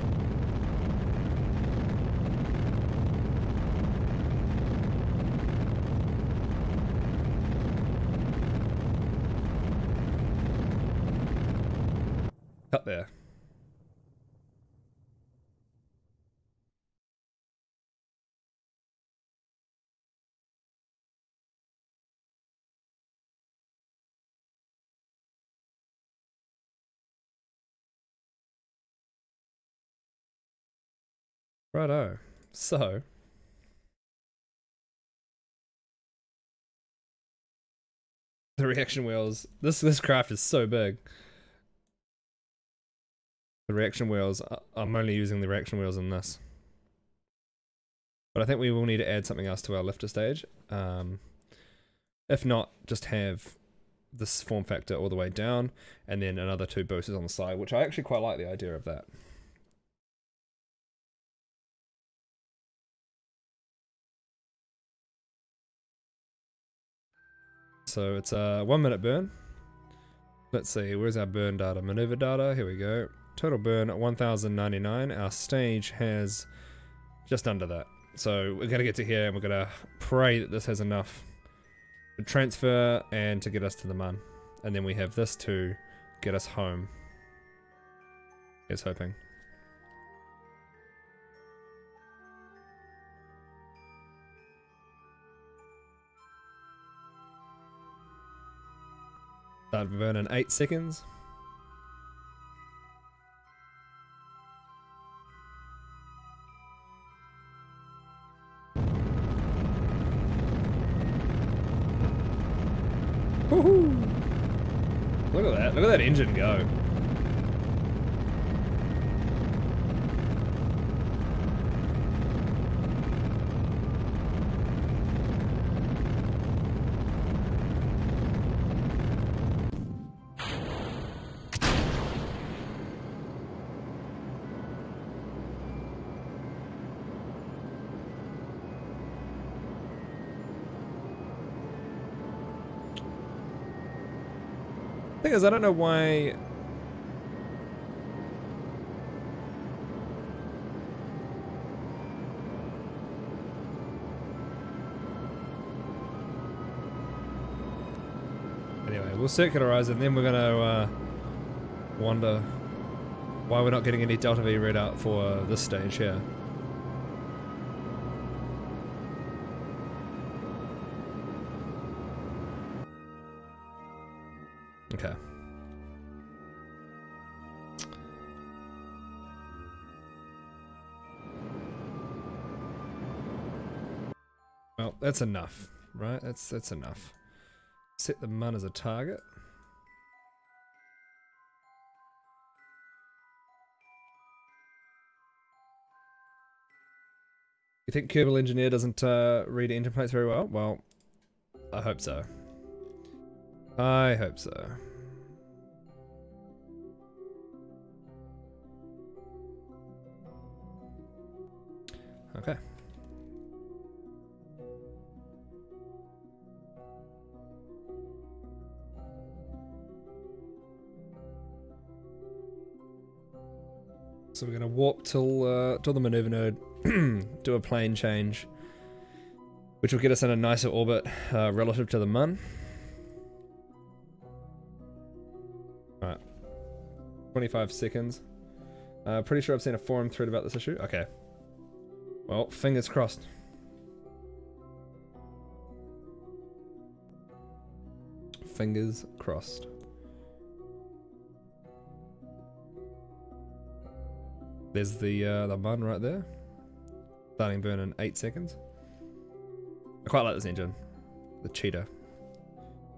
Cut there. Righto. So. The reaction wheels. This craft is so big. The reaction wheels, I'm only using the reaction wheels in this. But I think we will need to add something else to our lifter stage. If not, just have this form factor all the way down, and then another 2 boosters on the side, which I actually quite like the idea of that. So it's a 1 minute burn. Let's see, where's our burn data? Maneuver data, here we go. Total burn at 1099. Our stage has just under that. So we're gonna get to here and we're gonna pray that this has enough to transfer and to get us to the mun. And then we have this to get us home. Here's hoping. Start burn in 8 seconds. Woohoo! Look at that. Look at that engine go. Thing is, I don't know why. Anyway, we'll circularize it, and then we're gonna wonder why we're not getting any Delta V readout for this stage here. Okay. Well, that's enough, right? That's enough. Set the mun as a target. You think Kerbal Engineer doesn't read engine plates very well? Well, I hope so. I hope so. Okay. So we're gonna warp till the maneuver node, do a plane change, which will get us in a nicer orbit relative to the mun. Alright. 25 seconds. Pretty sure I've seen a forum thread about this issue. Okay. Well, fingers crossed. Fingers crossed. There's the mun right there. Starting burn in 8 seconds. I quite like this engine. The cheetah.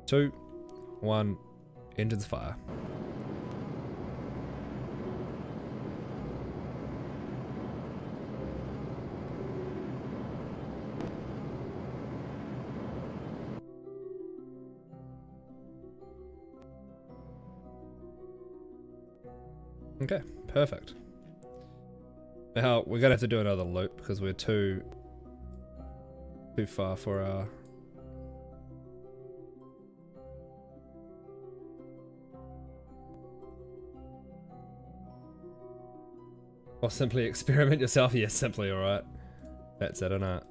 2, 1, engines fire. Okay, perfect. Now we're gonna have to do another loop because we're too far for our. Or simply experiment yourself. Yes, simply, alright. That's it, isn't it?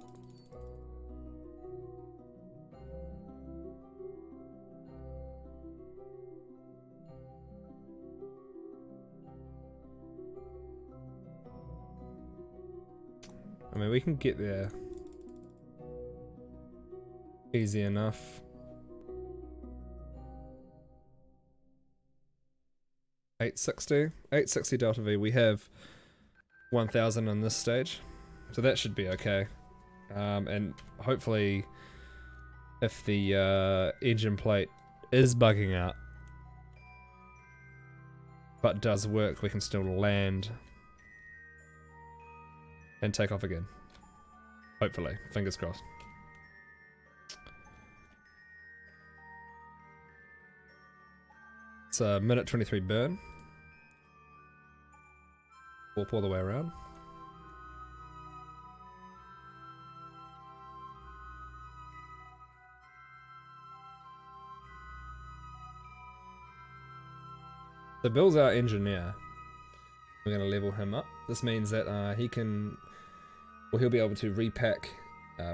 I mean, we can get there easy enough. 860 Delta V. We have 1000 on this stage, so that should be okay. And hopefully, if the engine plate is bugging out but does work, we can still land and take off again. Hopefully. Fingers crossed. It's a minute 23 burn. Warp all the way around. So Bill's our engineer. We're going to level him up. This means that he can... Well, he'll be able to repack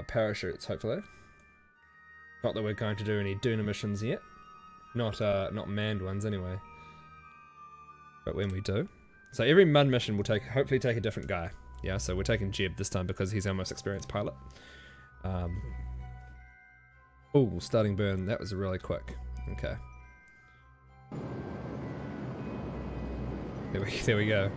parachutes, hopefully. Not that we're going to do any Duna missions yet. Not manned ones, anyway. But when we do. So every MUN mission will hopefully take a different guy. Yeah, so we're taking Jeb this time because he's our most experienced pilot. Oh, starting burn. That was really quick. Okay. There we go.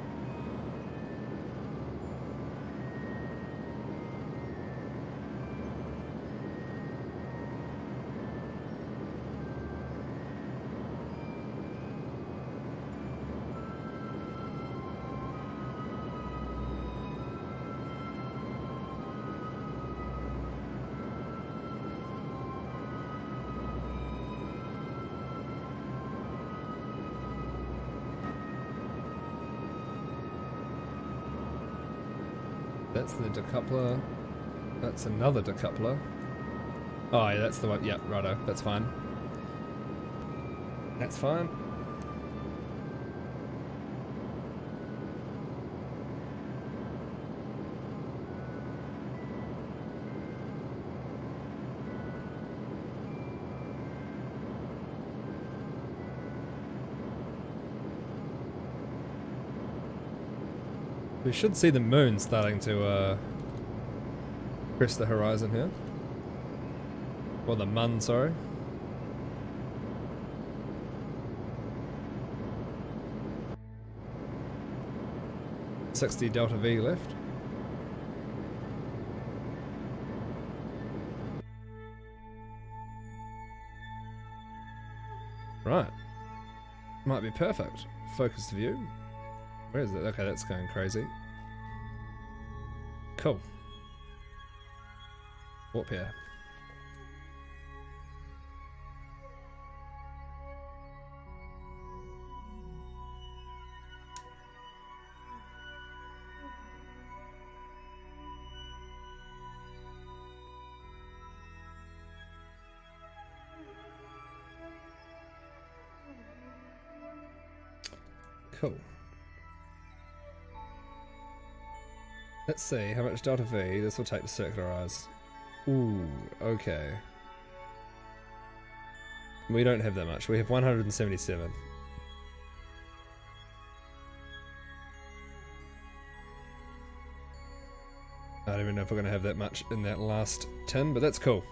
That's the decoupler. That's another decoupler. Oh yeah, that's the one. Yeah, righto. That's fine. That's fine. We should see the moon starting to crest the horizon here. Or the MUN, sorry. $60 Delta V left. Right. Might be perfect. Focused view. Where is it? Okay, that's going crazy. Cool. Warp here. Cool. Let's see how much Delta V this will take to circularize. Ooh, okay. We don't have that much. We have 177. I don't even know if we're going to have that much in that last tin, but that's cool.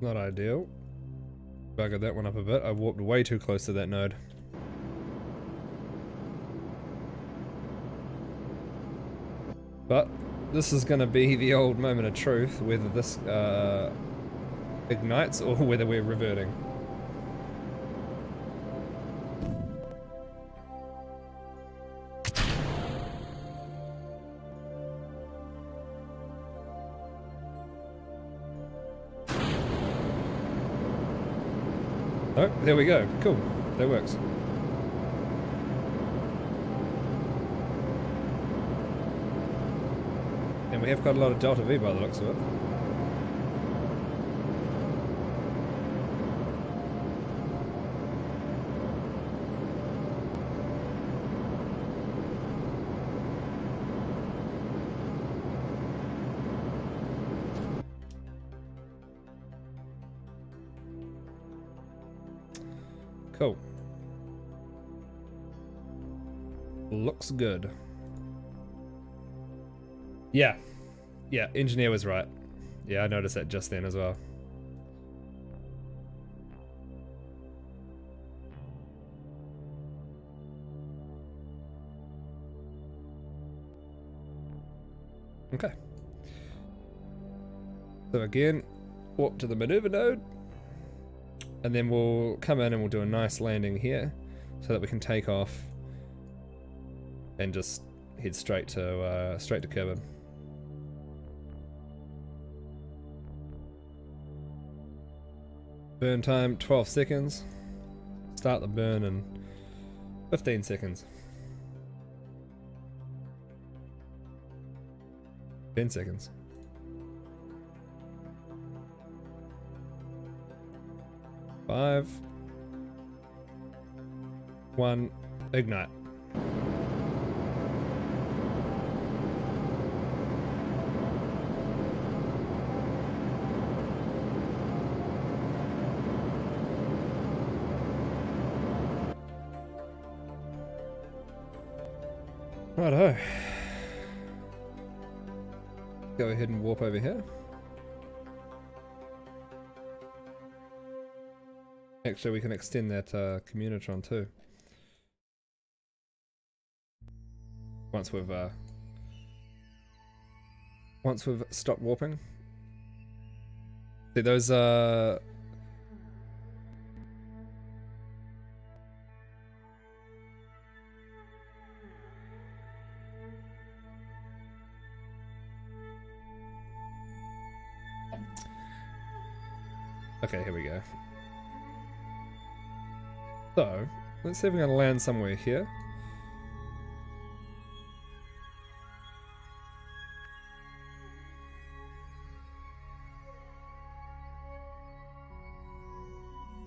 Not ideal. Buggered that one up a bit. I warped way too close to that node. But this is going to be the old moment of truth, whether this ignites or whether we're reverting. Oh, there we go. Cool. That works. And we have got a lot of Delta V by the looks of it. Cool. Looks good. Yeah. Yeah, engineer was right. Yeah, I noticed that just then as well. Okay. So again, warp to the maneuver node. And then we'll come in and we'll do a nice landing here so that we can take off and just head straight to Kerbal. Burn time 12 seconds. Start the burn in 15 seconds. 10 seconds. 5, 1, ignite. Righto. Go ahead and warp over here. Actually, we can extend that communitron too. Once we've stopped warping. See those okay, here we go. So, let's see if we're going to land somewhere here.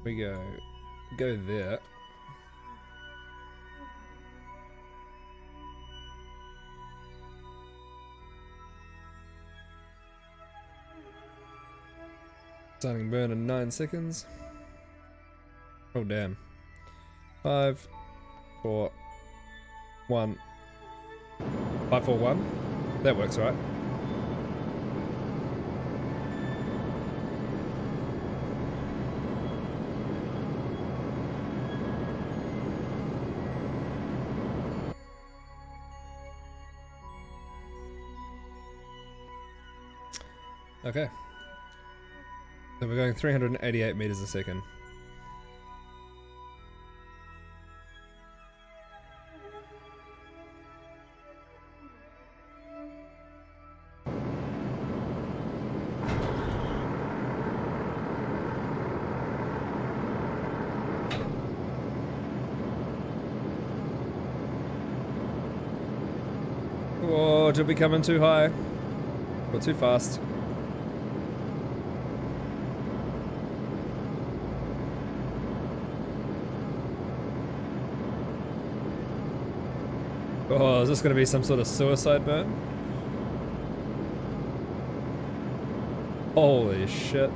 We go there. Starting burn in 9 seconds. Oh damn. 5, 4, 1. 5, 4, 1. That works, right? Okay. So we're going 388 meters a second. Whoa, did we come in too high? Or too fast? Oh, is this going to be some sort of suicide burn? Holy shit.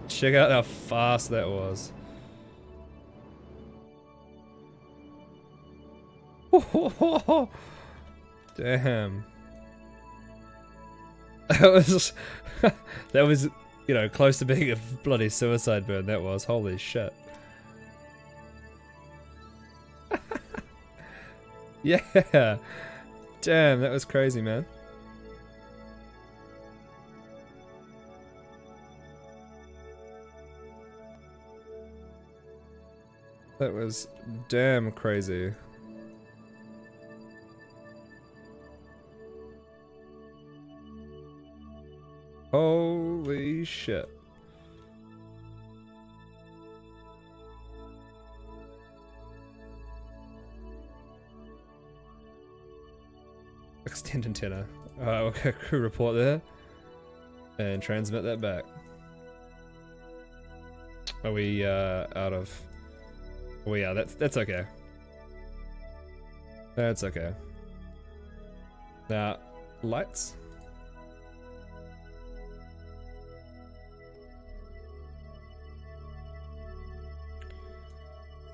Check out how fast that was. Damn. That was, you know, close to being a bloody suicide burn, that was. Holy shit. Yeah. Damn, that was crazy, man. That was damn crazy. Holy shit. Extend antenna. Okay, crew report there. And transmit that back. Are we out of... Oh yeah, that's okay. That's okay. Now, lights.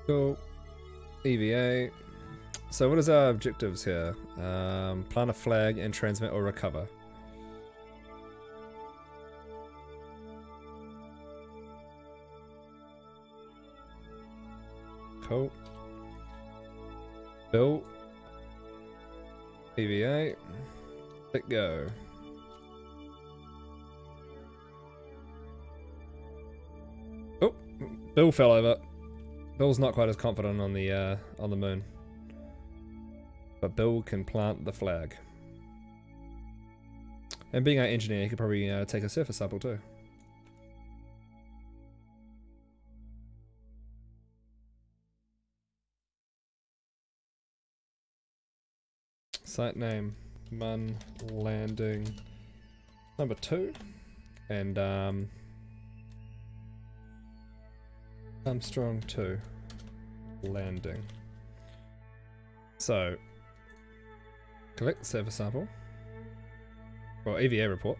Cool. EVA. So what is our objectives here? Plant a flag and transmit or recover. Cool. Bill. EVA. Let go. Oh, Bill fell over. Bill's not quite as confident on the moon. But Bill can plant the flag. And being our engineer, he could probably take a surface sample too. Site name, Mun Landing number 2. And Armstrong 2 landing. So collect the surface sample. Or EVA report.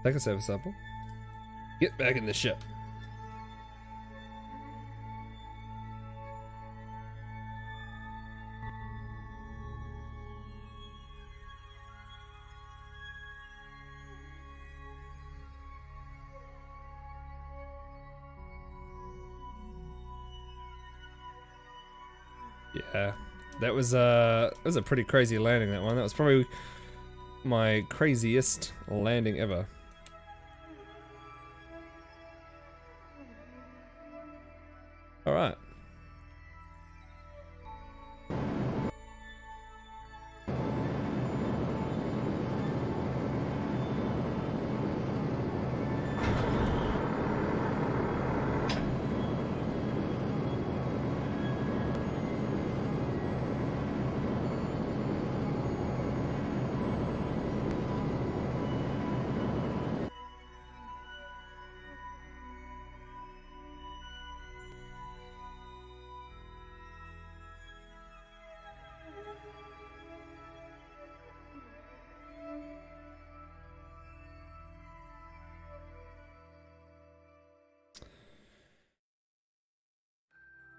Take a surface sample. Get back in the ship. Yeah, that was a pretty crazy landing, that one. That was probably my craziest landing ever. All right.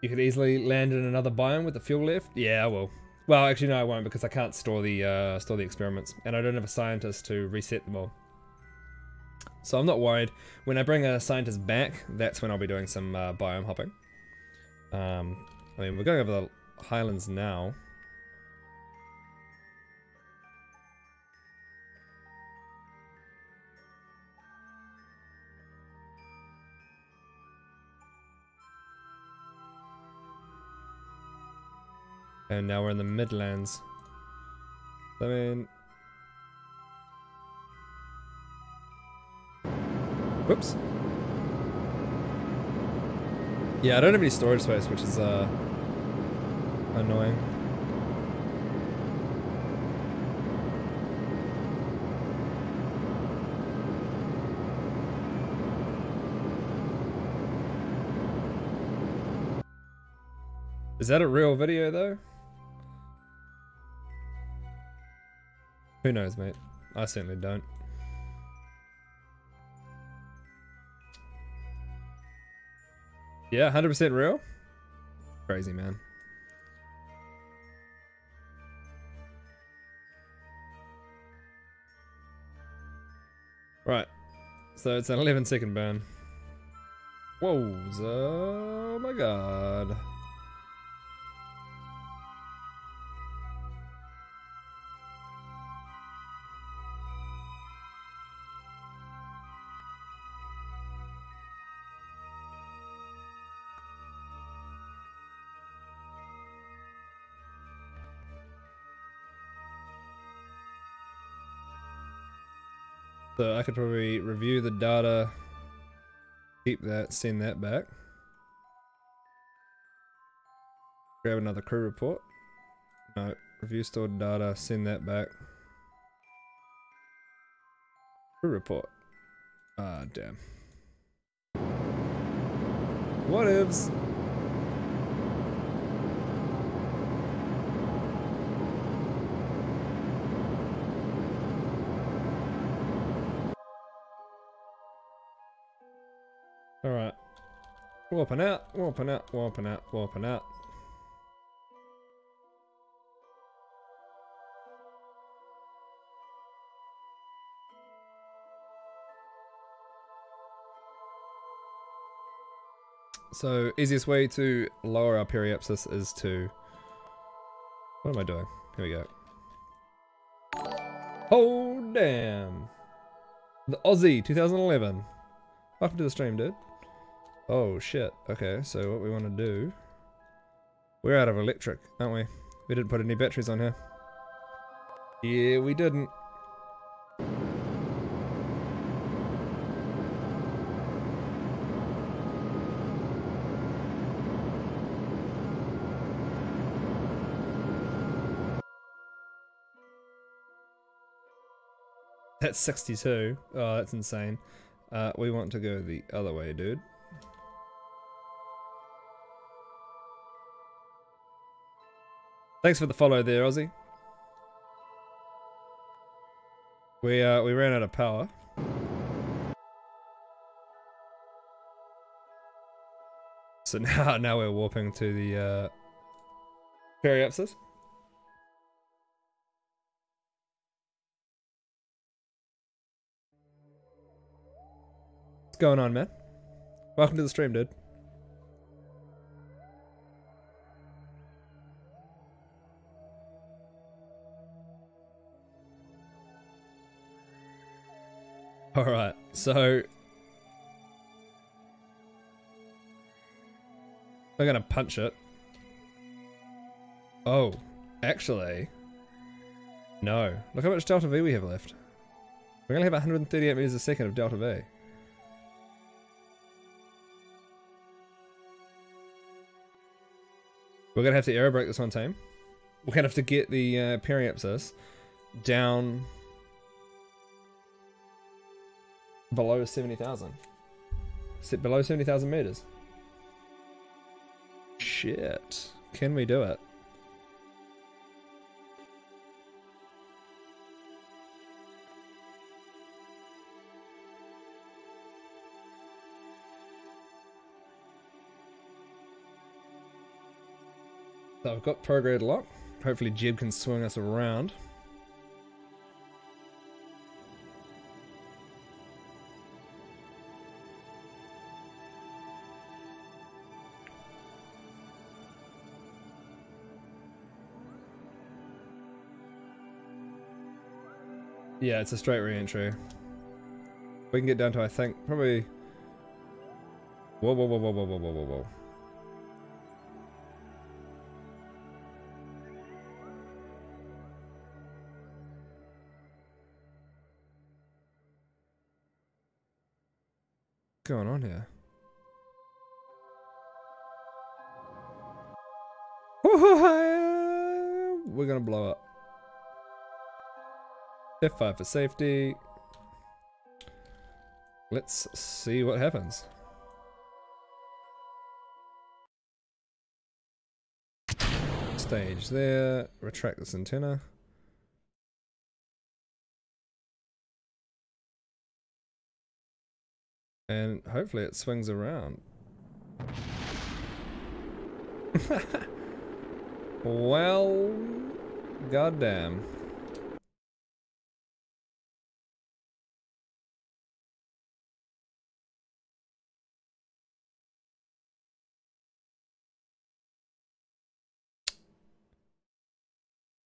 You could easily land in another biome with the fuel left. Yeah, I will. Well, actually, no, I won't because I can't store the experiments, and I don't have a scientist to reset them all. So I'm not worried. When I bring a scientist back, that's when I'll be doing some biome hopping. I mean, we're going over the highlands now. And now we're in the Midlands. I mean... Whoops. Yeah, I don't have any storage space, which is annoying. Is that a real video though? Who knows, mate? I certainly don't. Yeah, 100% real? Crazy, man. Right. So it's an 11-second burn. Whoa, oh my god. So I could probably review the data, keep that, send that back. Grab another crew report. No, review stored data, send that back. Crew report. Ah, damn. What ifs? Alright. Warping out, warping out, warping out, warping out. So, easiest way to lower our periapsis is to... What am I doing? Here we go. Oh, damn. The Aussie 2011. Welcome to the stream, dude. Oh, shit. Okay, so what we want to do... We're out of electric, aren't we? We didn't put any batteries on here. Yeah, we didn't. That's 62. Oh, that's insane. We want to go the other way, dude. Thanks for the follow there, Aussie. We ran out of power. So now we're warping to the periapsis. What's going on, man? Welcome to the stream, dude. Alright, so we're gonna punch it. Oh, actually, no. Look how much delta V we have left. We're gonna have 138 meters a second of delta V. We're gonna have to aerobrake this one time. We're gonna have to get the periapsis down below 70,000. Sit below 70,000 meters. Shit. Can we do it? So I've got prograde lock. Hopefully Jib can swing us around. Yeah, it's a straight re-entry. We can get down to, I think, probably... Whoa, whoa, whoa, whoa, whoa, whoa, whoa, whoa, whoa. What's going on here? We're gonna blow up. F5 for safety. Let's see what happens. Stage there. Retract this antenna. And hopefully it swings around. Well, goddamn.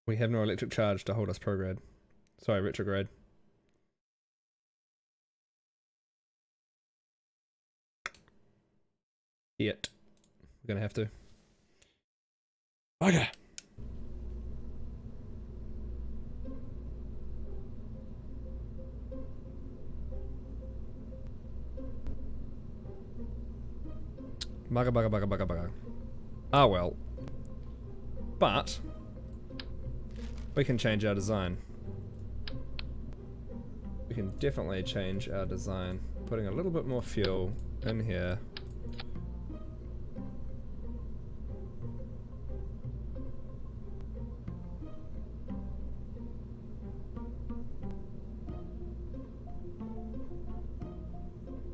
We have no electric charge to hold us prograde. Sorry, retrograde. Yet. We're gonna have to. Okay. Bugger, bugger, bugger, bugger, bugger. Ah well. But we can change our design. We can definitely change our design. Putting a little bit more fuel in here.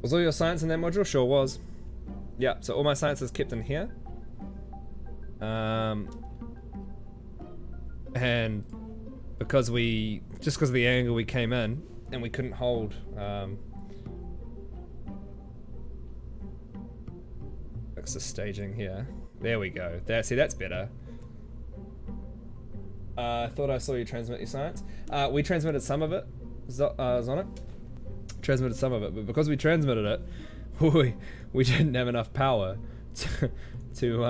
Was all your science in that module? Sure was. Yeah, so all my science is kept in here. And because just because of the angle we came in, and we couldn't hold, fix the staging here. There we go. There, see, that's better. I thought I saw you transmit your science. We transmitted some of it, Zonic. Transmitted some of it, but because we transmitted it, we didn't have enough power to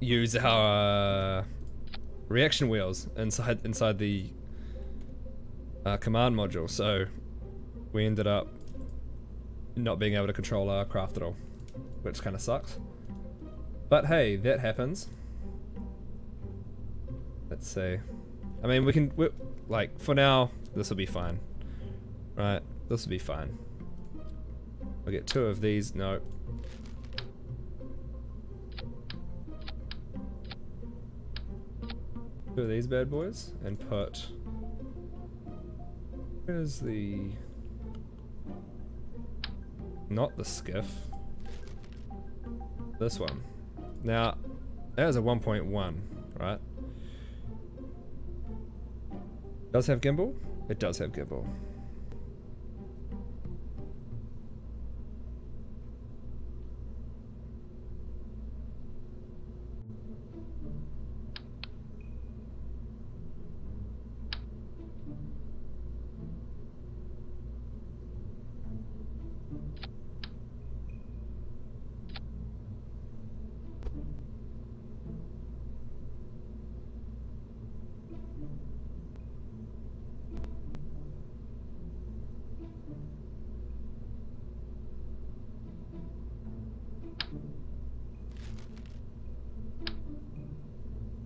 use our reaction wheels inside the command module, so we ended up not being able to control our craft at all, which kind of sucks. But hey, that happens. Let's see. I mean, like, for now, this will be fine. Right? This will be fine. We'll get 2 of these. No. 2 of these bad boys, and put... Where's the... Not the skiff. This one. Now, that is a 1.1, right? Does have gimbal? It does have gimbal.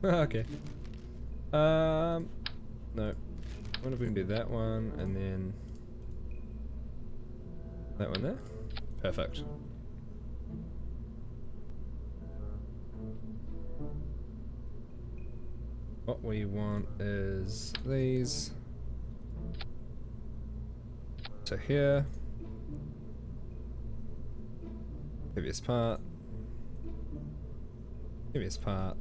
Okay. No. I wonder if we can do that one and then that one there. Perfect. What we want is these to here. Heaviest part. Heaviest part.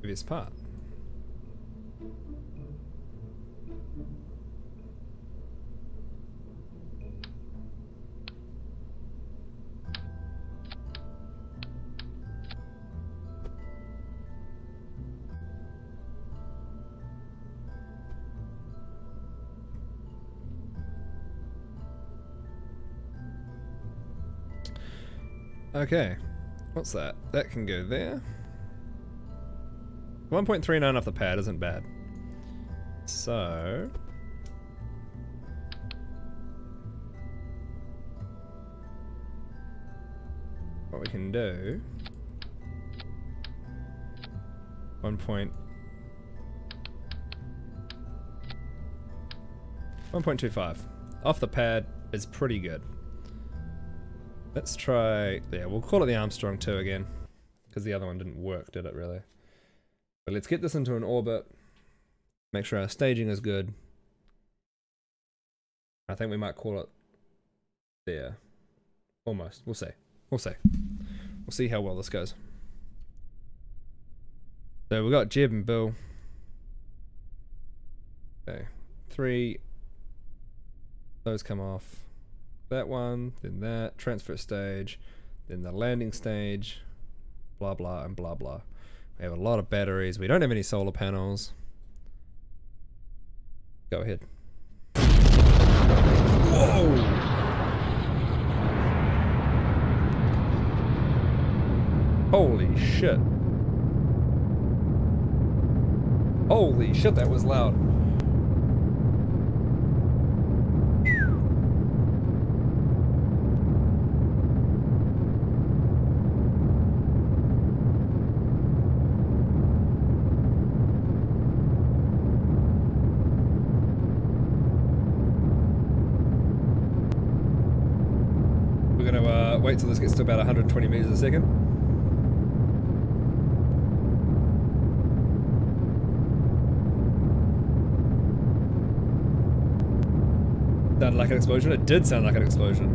Heaviest part. Okay, what's that? That can go there. 1.39 off the pad isn't bad. So... what we can do... 1.25 off the pad is pretty good. Let's try... yeah, we'll call it the Armstrong 2 again, because the other one didn't work, did it really? But let's get this into an orbit, make sure our staging is good. I think we might call it there. Almost. We'll see. We'll see. We'll see how well this goes. So we've got Jeb and Bill. Okay. 3. Those come off. That one, then that. Transfer stage. Then the landing stage. Blah blah and blah blah. We have a lot of batteries. We don't have any solar panels. Go ahead. Whoa! Holy shit. Holy shit, that was loud. Wait till this gets to about 120 meters a second. Sounded like an explosion? It did sound like an explosion.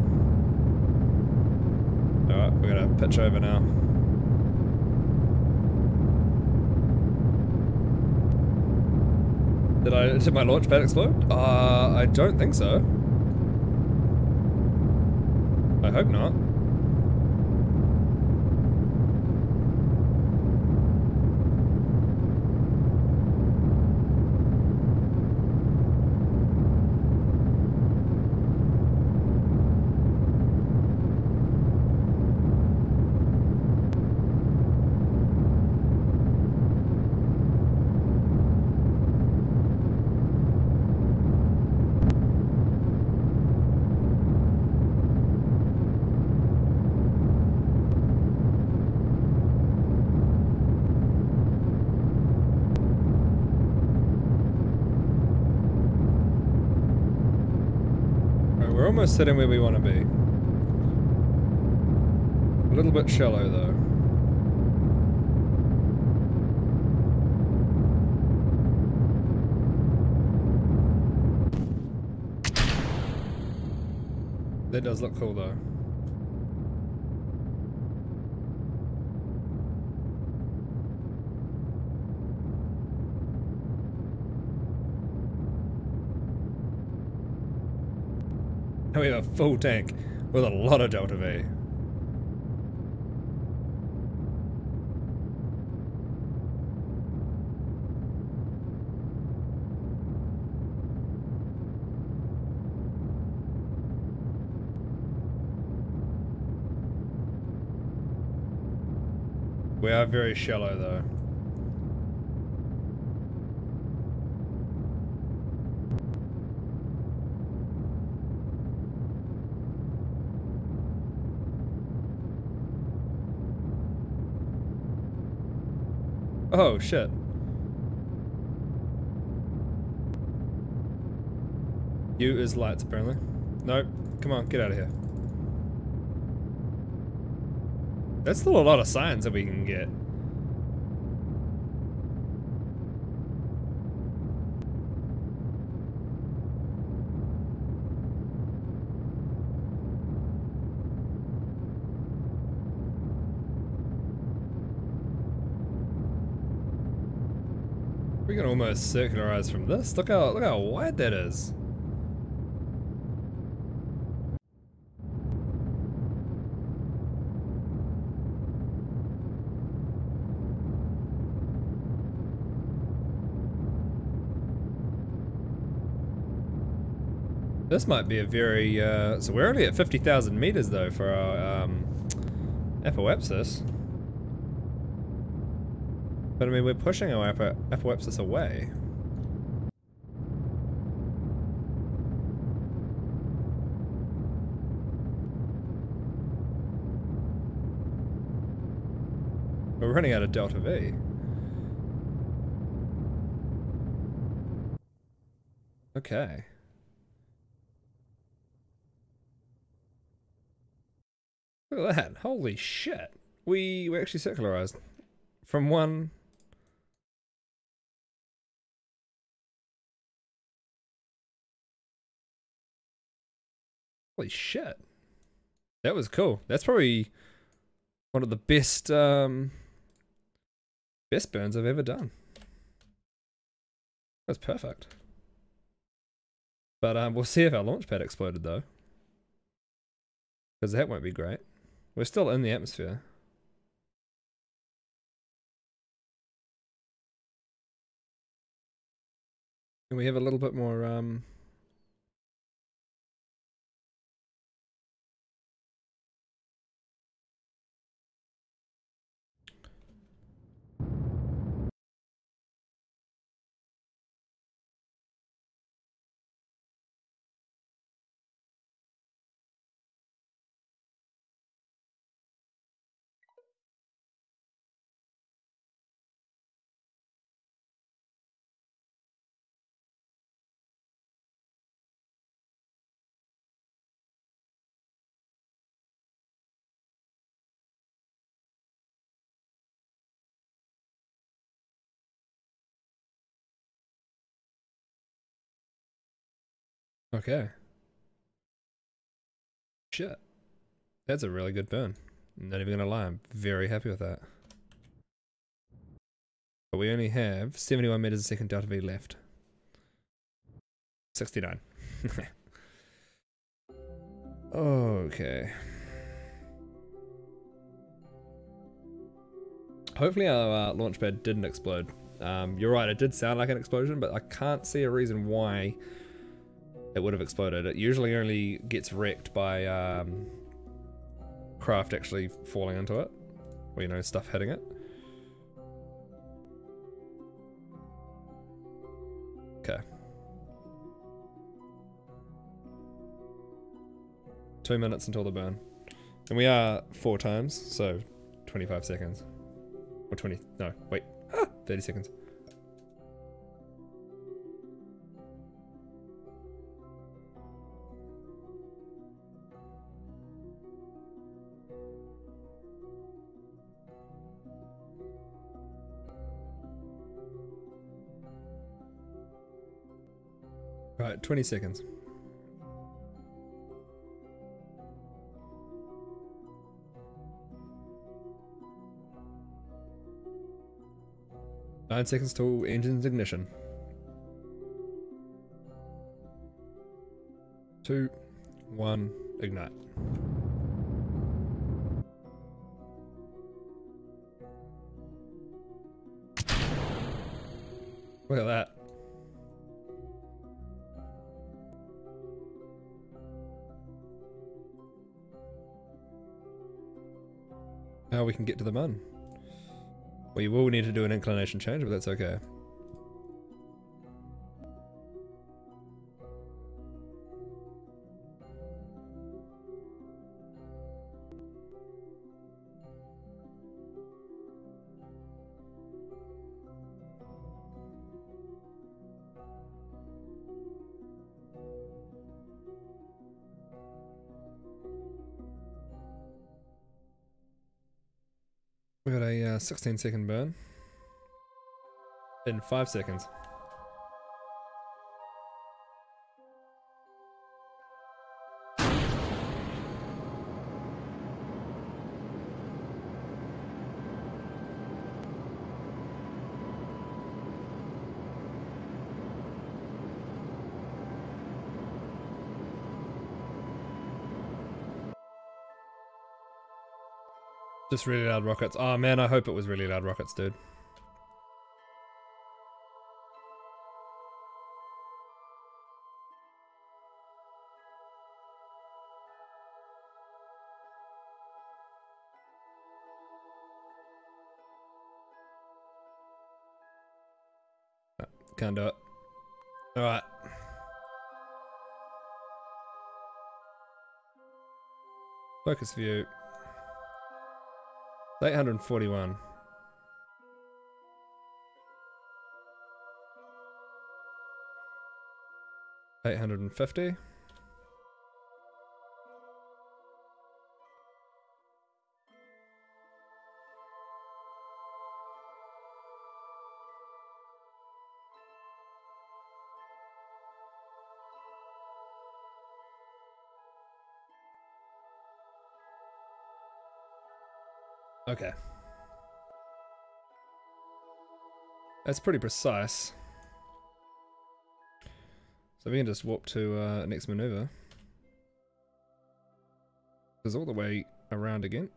Alright, we're gonna pitch over now. Did my launch pad explode? I don't think so. I hope not. we're almost sitting where we want to be. A little bit shallow though. That does look cool though. And we have a full tank with a lot of Delta V. We are very shallow though. Oh shit. U is lights apparently. Nope. Come on, get out of here. That's still a lot of signs that we can get. We can almost circularize from this. Look how wide that is. This might be a very so we're only at 50,000 meters though for our apoapsis. But I mean we're pushing our apoapsis away. We're running out of Delta V. Okay. Look at that. Holy shit. We actually circularized. From one... Holy shit. That was cool. That's probably one of the best best burns I've ever done. That's perfect. But we'll see if our launch pad exploded though. Because that won't be great. We're still in the atmosphere. And we have a little bit more okay. Shit. That's a really good burn. I'm not even gonna lie, I'm very happy with that. But we only have 71 meters a second Delta V left. 69. Okay. Hopefully our launch pad didn't explode. You're right, it did sound like an explosion, but I can't see a reason why it would have exploded. It usually only gets wrecked by craft actually falling into it, or you know, stuff hitting it. Okay. 2 minutes until the burn. And we are 4 times, so 25 seconds. Or 20, no, wait, 30 seconds. Alright, 20 seconds. Nine seconds till engine's ignition. 2, 1, ignite. Look at that. Now we can get to the mun. We will need to do an inclination change, but that's okay. We got a 16-second burn in 5 seconds. Just really loud rockets. Oh man, I hope it was really loud rockets, dude. Can't do it. Alright. Focus view. 841. 850. Okay. That's pretty precise. So we can just warp to next maneuver. It's all the way around again.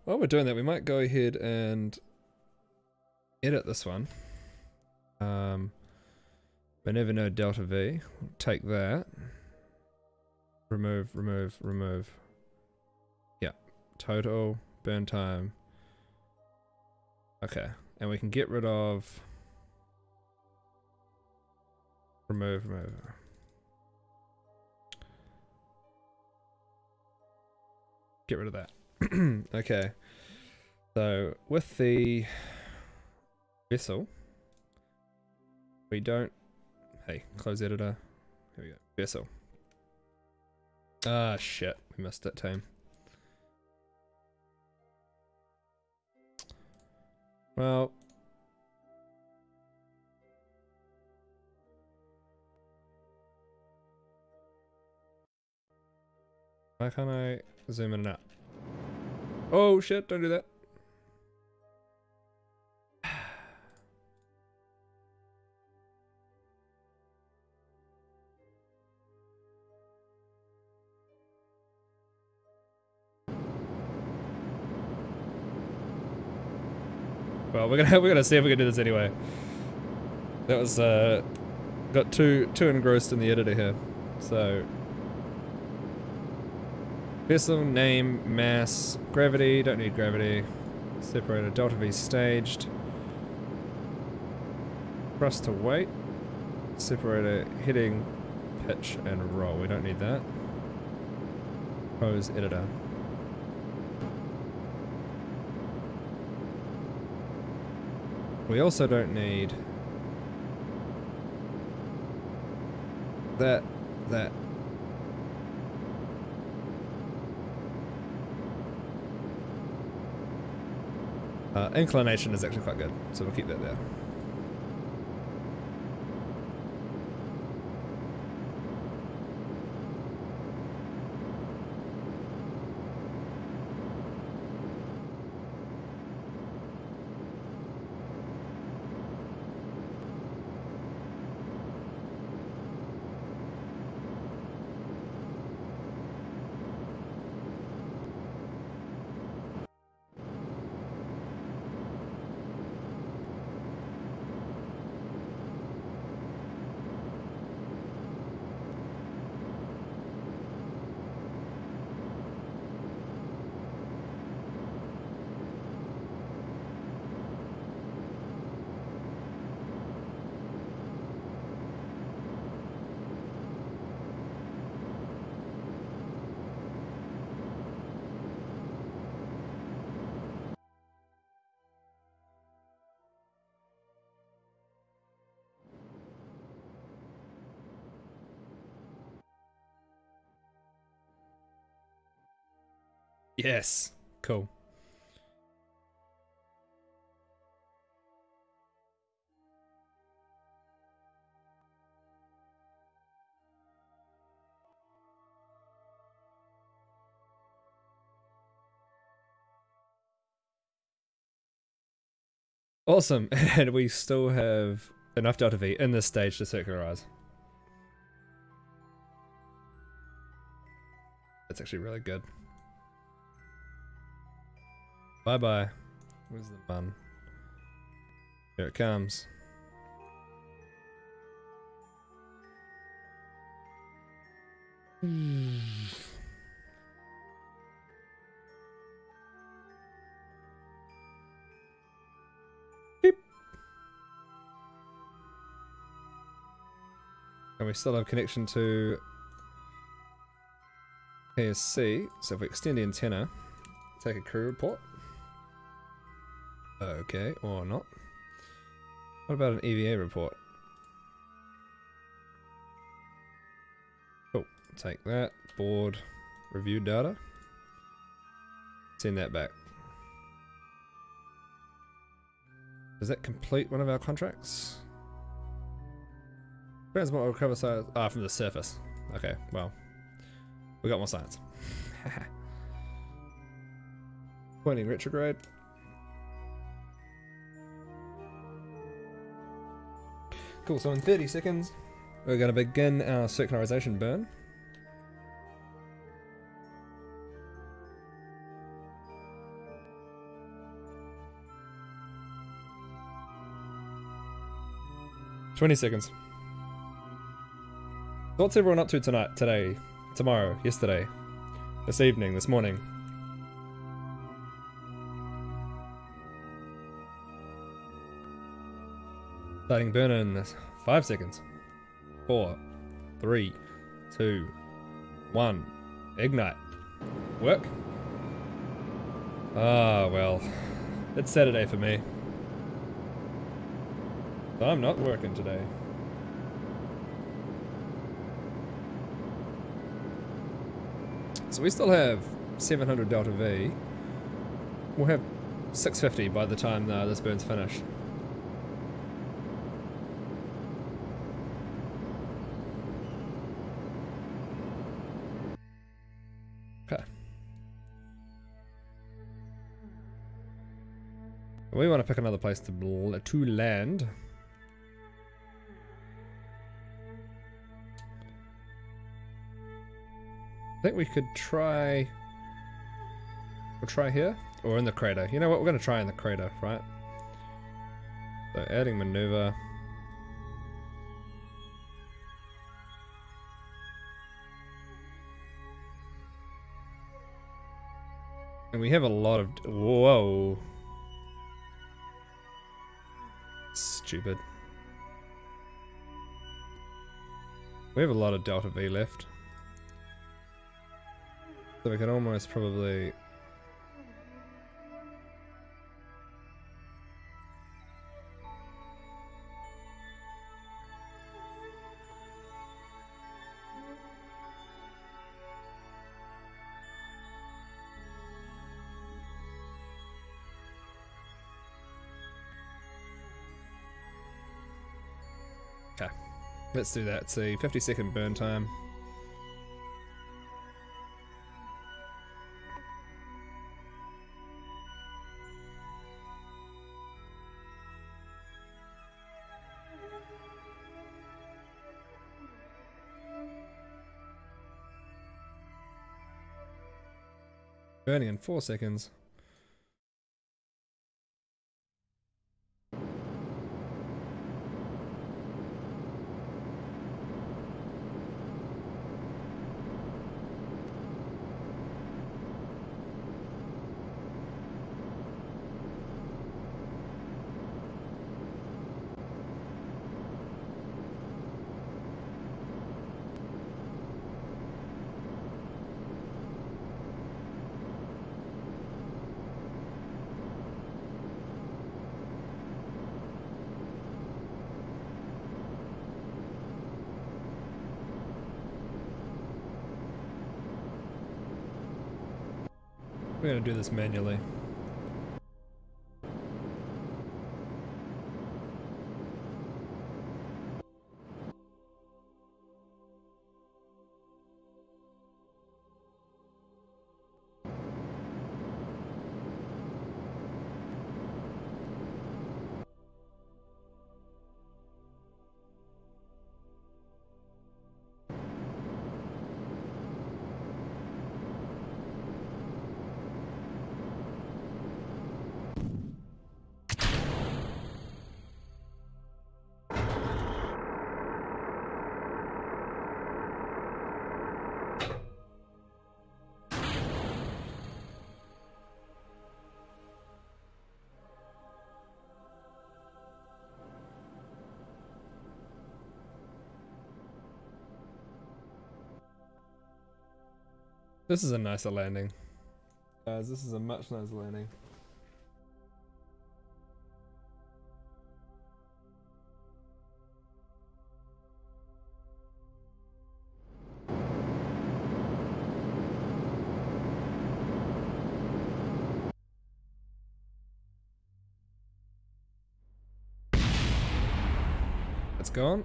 While we're doing that, we might go ahead and edit this one. Maneuver node delta V. Take that. Remove, remove, remove. Yeah. Total burn time. Okay. And we can get rid of... Remove, remove. Get rid of that. Okay. So, with the vessel, we don't... Hey, close editor. Here we go. Vessel. Ah, shit. We missed it, team. Well... Why can't I zoom in and out? Oh shit, don't do that. Well, we're gonna see if we can do this anyway. That was got too engrossed in the editor here. So vessel name, mass, gravity, don't need gravity. Separator, delta V staged. Thrust to weight. Separator, heading, pitch, and roll. We don't need that. Pose editor. We also don't need that. Inclination is actually quite good, so we'll keep that there. Yes, cool. Awesome, and we still have enough delta V in this stage to circularize. That's actually really good. Bye bye. Where's the bun? Here it comes. Beep. And we still have connection to PSC, so if we extend the antenna, take a crew report. Okay, or not. What about an EVA report? Cool, take that, board, review data. Send that back. Does that complete one of our contracts? Transport will recover size. Ah, from the surface. Okay, well. We got more science. Pointing retrograde. Cool, so in 30 seconds, we're going to begin our circularization burn. "20 seconds. What's everyone up to tonight, today, tomorrow, yesterday, this evening, this morning?" Starting burn in 5 seconds. 4, 3, 2, 1. Ignite. Work? Ah, well. It's Saturday for me. So I'm not working today. So we still have 700 delta V. We'll have 650 by the time this burn's finished. Okay. We want to pick another place to land. I think we could try... We'll try here, or in the crater. You know what, we're going to try in the crater, right? So adding maneuver. And we have a lot of... Whoa. Stupid. We have a lot of delta V left. So we can almost probably... Let's do that. See, 50-second burn time. Burning in 4 seconds. We're gonna do this manually. This is a nicer landing. Guys, this is a much nicer landing. It's gone.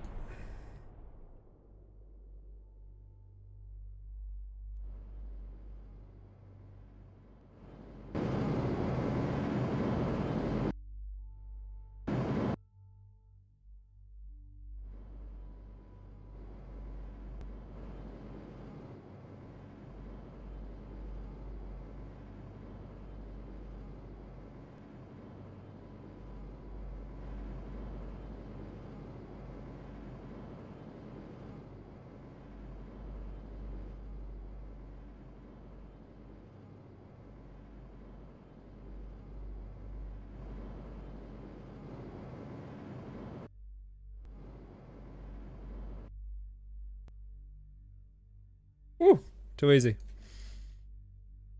Woo! Too easy.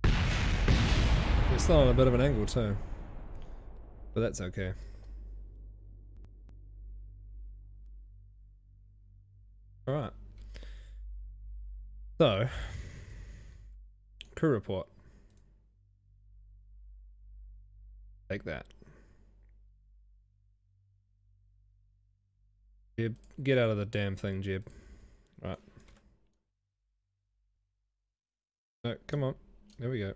We're still on a bit of an angle too. But that's okay. Alright. So, crew report. Take that. Jib, get out of the damn thing, Jib. Right. No, come on. There we go.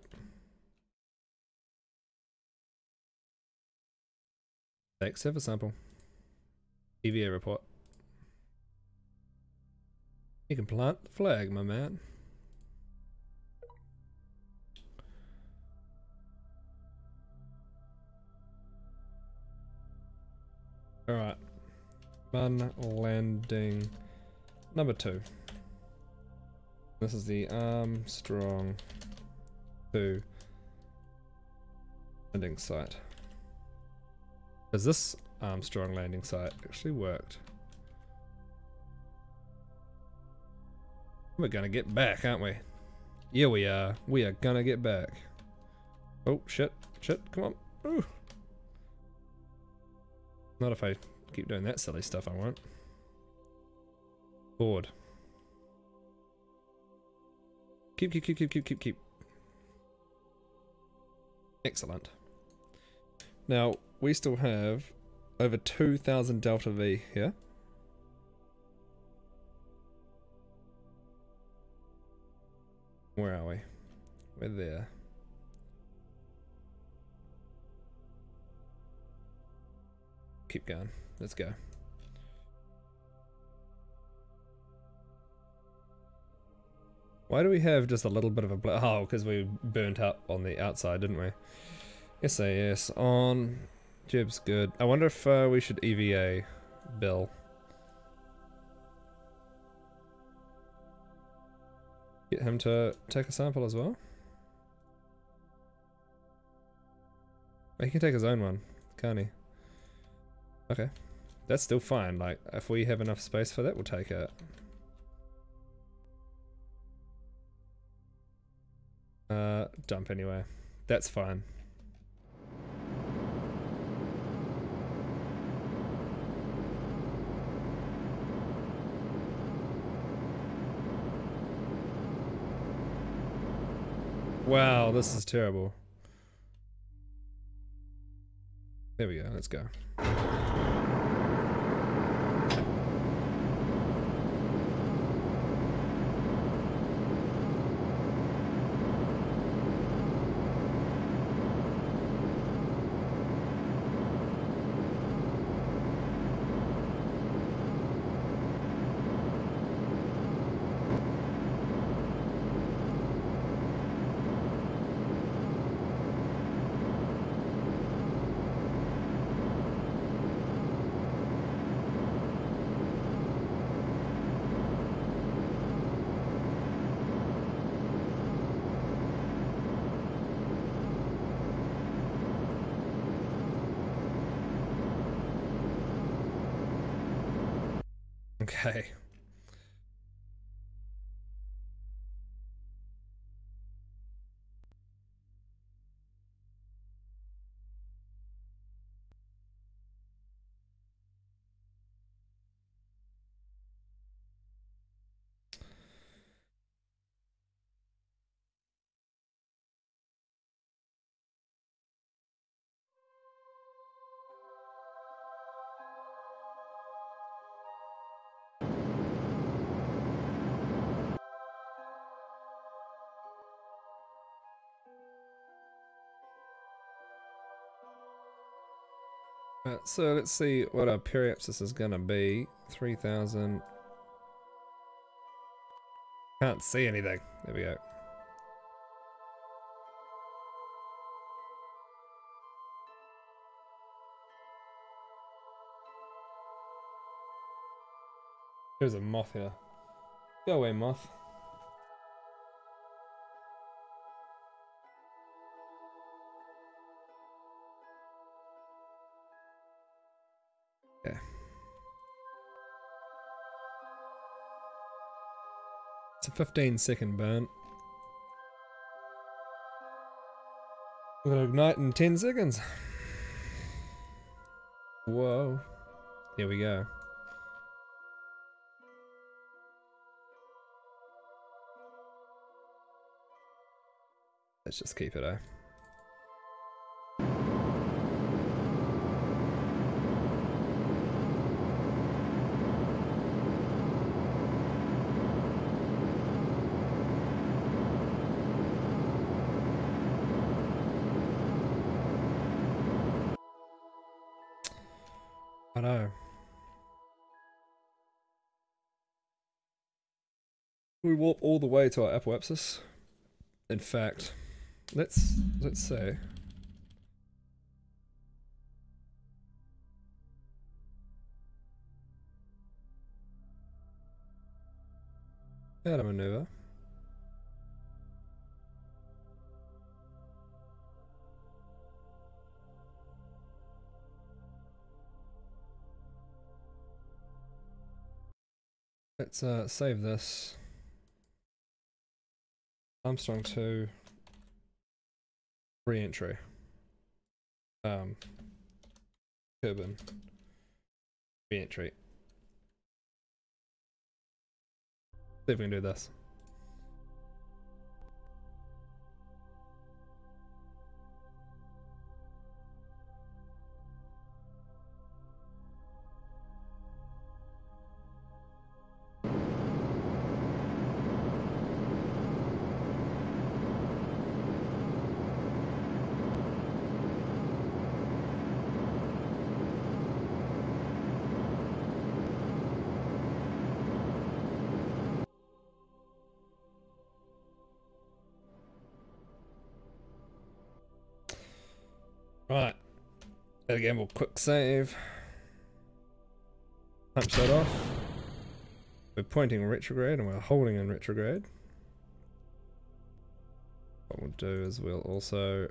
Take server sample. EVA report. You can plant the flag, my man. Alright. Fun landing number 2. This is the Armstrong 2 landing site. Because this Armstrong landing site actually worked. We're gonna get back, aren't we? Yeah, we are. We are gonna get back. Oh, shit. Shit, come on. Ooh. Not if I keep doing that silly stuff, I won't. Board. Keep. Excellent. Now, we still have over 2,000 Delta V here. Where are we? We're there. Keep going. Let's go. Why do we have just a little bit of a oh, because we burnt up on the outside, didn't we? SAS on. Jib's good. I wonder if we should EVA Bill. Get him to take a sample as well. He can take his own one, can't he? Okay. That's still fine. Like, if we have enough space for that, we'll take it. Dump anyway. That's fine. Wow, this is terrible. There we go, let's go. Okay. So let's see what our periapsis is gonna be. 3,000. Can't see anything. There we go. There's a moth here. Go away, moth. Yeah. It's a 15-second burn. We're gonna ignite in 10 seconds. Whoa. Here we go. Let's just keep it, eh? I know. We warp all the way to our apoapsis. In fact, let's say out of maneuver. Let's save this. Armstrong 2. Re-entry. Kerbal. Re-entry. See if we can do this. Right. Again, we'll quick save. Punch that off. We're pointing retrograde and we're holding in retrograde. What we'll do is we'll also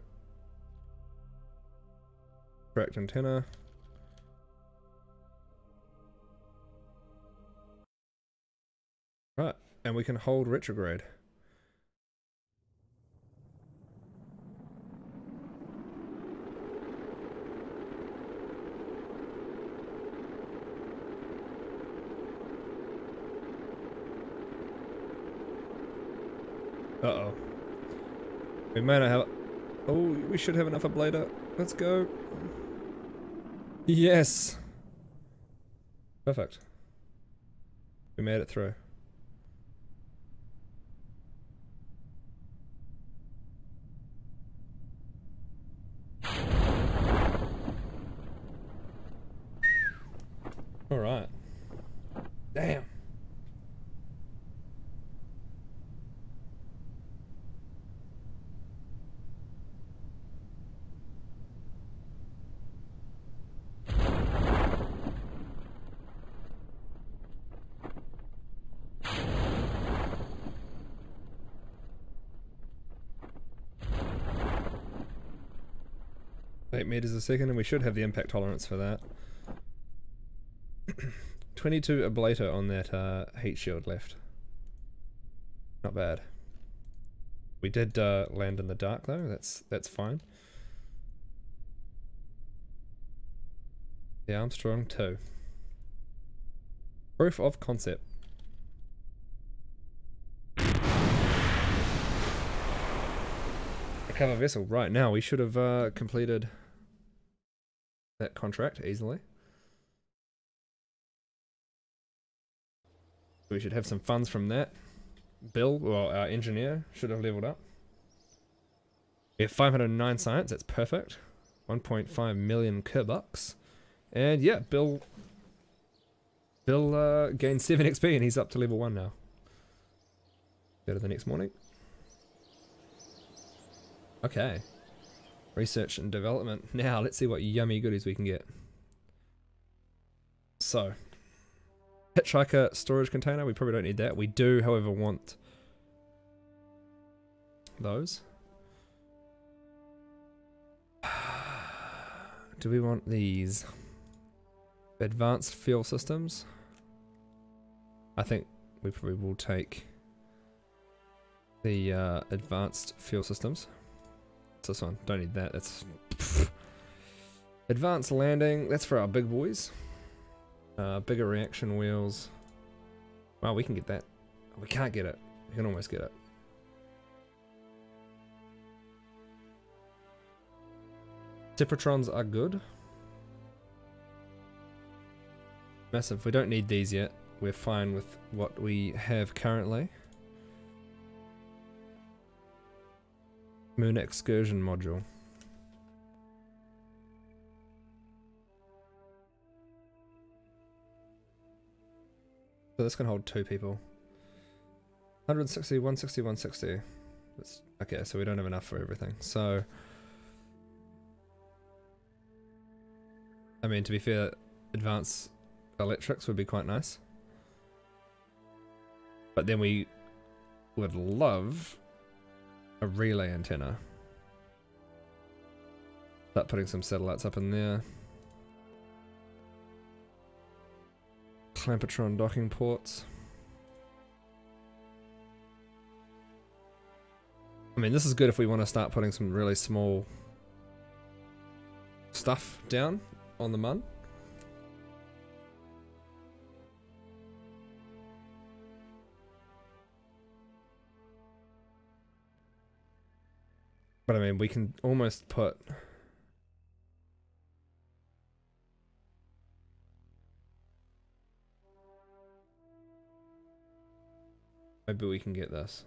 correct antenna. Right, and we can hold retrograde. Uh-oh. We may not have... Oh, we should have enough ablator. Let's go. Yes! Perfect. We made it through. Alright. Damn. Meters a second, and we should have the impact tolerance for that. 22 ablator on that heat shield left. Not bad. We did land in the dark though. That's fine. The Armstrong 2. Proof of concept. Recover vessel. Right, now we should have completed that contract easily. We should have some funds from that. Bill, well, our engineer, should have leveled up. We have 509 science, that's perfect. 1.5 million Kerbucks. And yeah, Bill gained 7 XP and he's up to level 1 now. Go to the next morning. Okay. Research and development. Now, let's see what yummy goodies we can get. So, hitchhiker storage container. We probably don't need that. We do, however, want those. Do we want these? Advanced fuel systems. I think we probably will take the advanced fuel systems. This one, don't need that, that's advanced landing, that's for our big boys. Bigger reaction wheels. Well, we can get that. We can't get it, we can almost get it. Separatrons are good. Massive, we don't need these yet, we're fine with what we have currently. Moon excursion module. So this can hold 2 people. 160, 160, 160. That's, okay, so we don't have enough for everything. So, I mean, to be fair, advanced electrics would be quite nice. But then we would love a relay antenna. Start putting some satellites up in there. Clampetron docking ports. I mean, this is good if we want to start putting some really small stuff down on the Mun. But I mean, we can almost put... Maybe we can get this.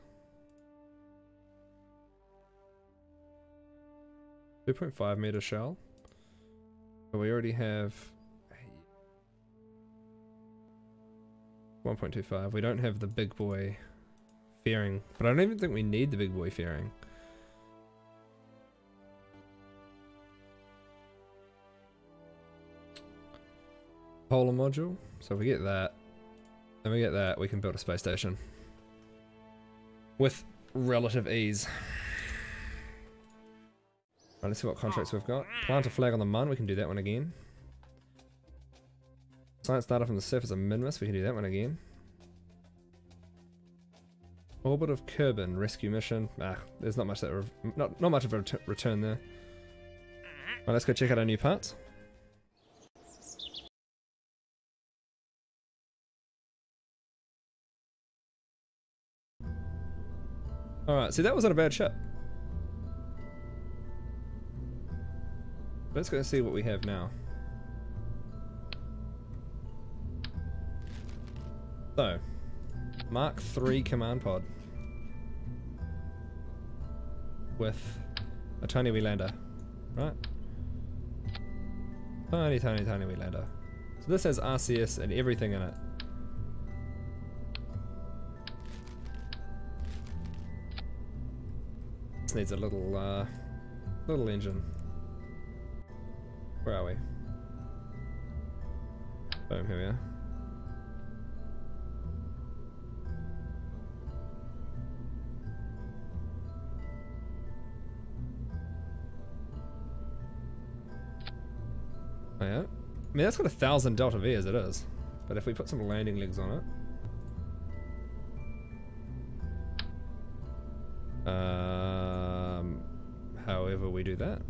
2.5 meter shell. But we already have 1.25. We don't have the big boy fairing. But I don't even think we need the big boy fairing. Polar module. So if we get that, then we get that, we can build a space station. With relative ease. Right, let's see what contracts we've got. Plant a flag on the Mun, we can do that one again. Science data from the surface of Minmus, we can do that one again. Orbit of Kerbal rescue mission. There's not much that not much of a return there. Right, let's go check out our new parts. Alright, see that wasn't a bad ship. Let's go see what we have now. So, Mark III command pod. With a tiny wee lander, right? Tiny wee lander. So this has RCS and everything in it. This needs a little engine. Where are we? Boom, here we are. Oh yeah? I mean, that's got 1,000 Delta V as it is. But if we put some landing legs on it... however we do that.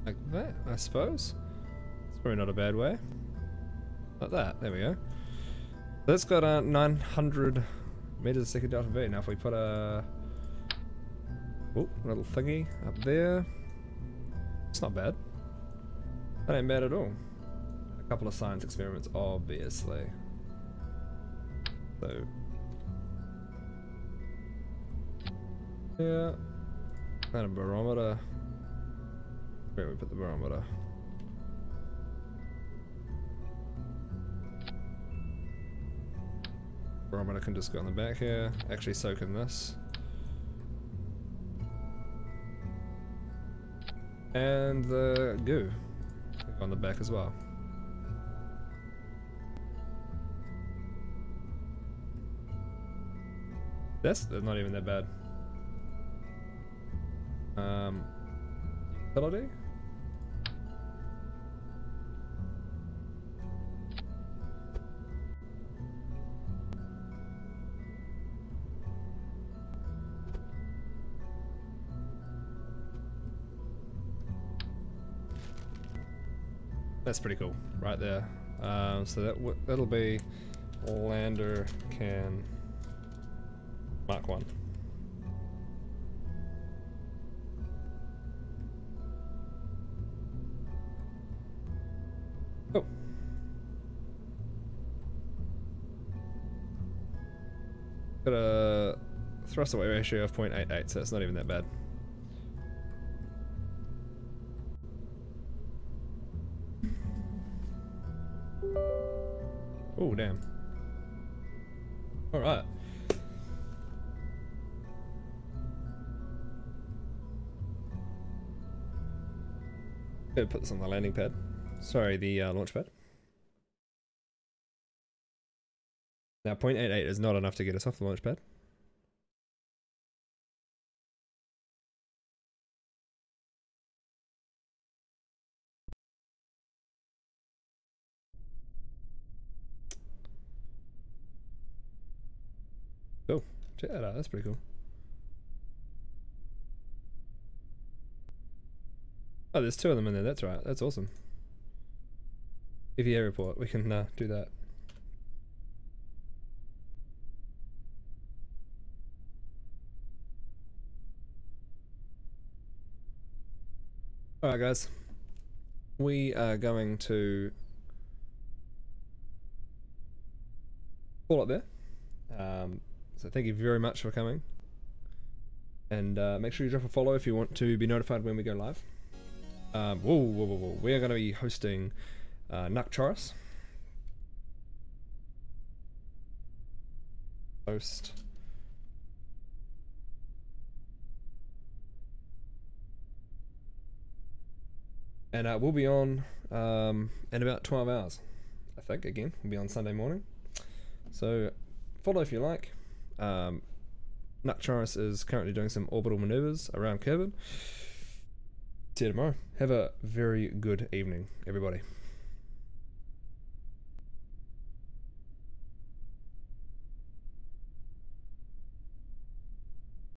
Like that, I suppose. It's probably not a bad way. Like that, there we go. That's got 900 meters a second Delta V. Now if we put a little thingy up there, it's not bad. That ain't bad at all. A couple of science experiments, obviously. So yeah, and a barometer. Where we put the barometer? Barometer can just go on the back here. Actually, so can this. And the goo can go on the back as well. That's not even that bad. Utility? That's pretty cool, right there. So that'll be lander can Mark 1. Oh. Got a thrust away ratio of 0.88, so it's not even that bad. Oh, damn. Alright. Gotta put this on the landing pad. Sorry, the launch pad. Now 0.88 is not enough to get us off the launch pad. Cool. Check that out, that's pretty cool. Oh, there's 2 of them in there, that's right, that's awesome. EVA report, we can do that. Alright guys, we are going to call it there. So thank you very much for coming. And make sure you drop a follow if you want to be notified when we go live. Whoa. We are going to be hosting Nukcharis. Host. And we'll be on in about 12 hours, I think. Again, we'll be on Sunday morning. So follow if you like. Nukcharis is currently doing some orbital maneuvers around Kerbal. See you tomorrow. Have a very good evening, everybody.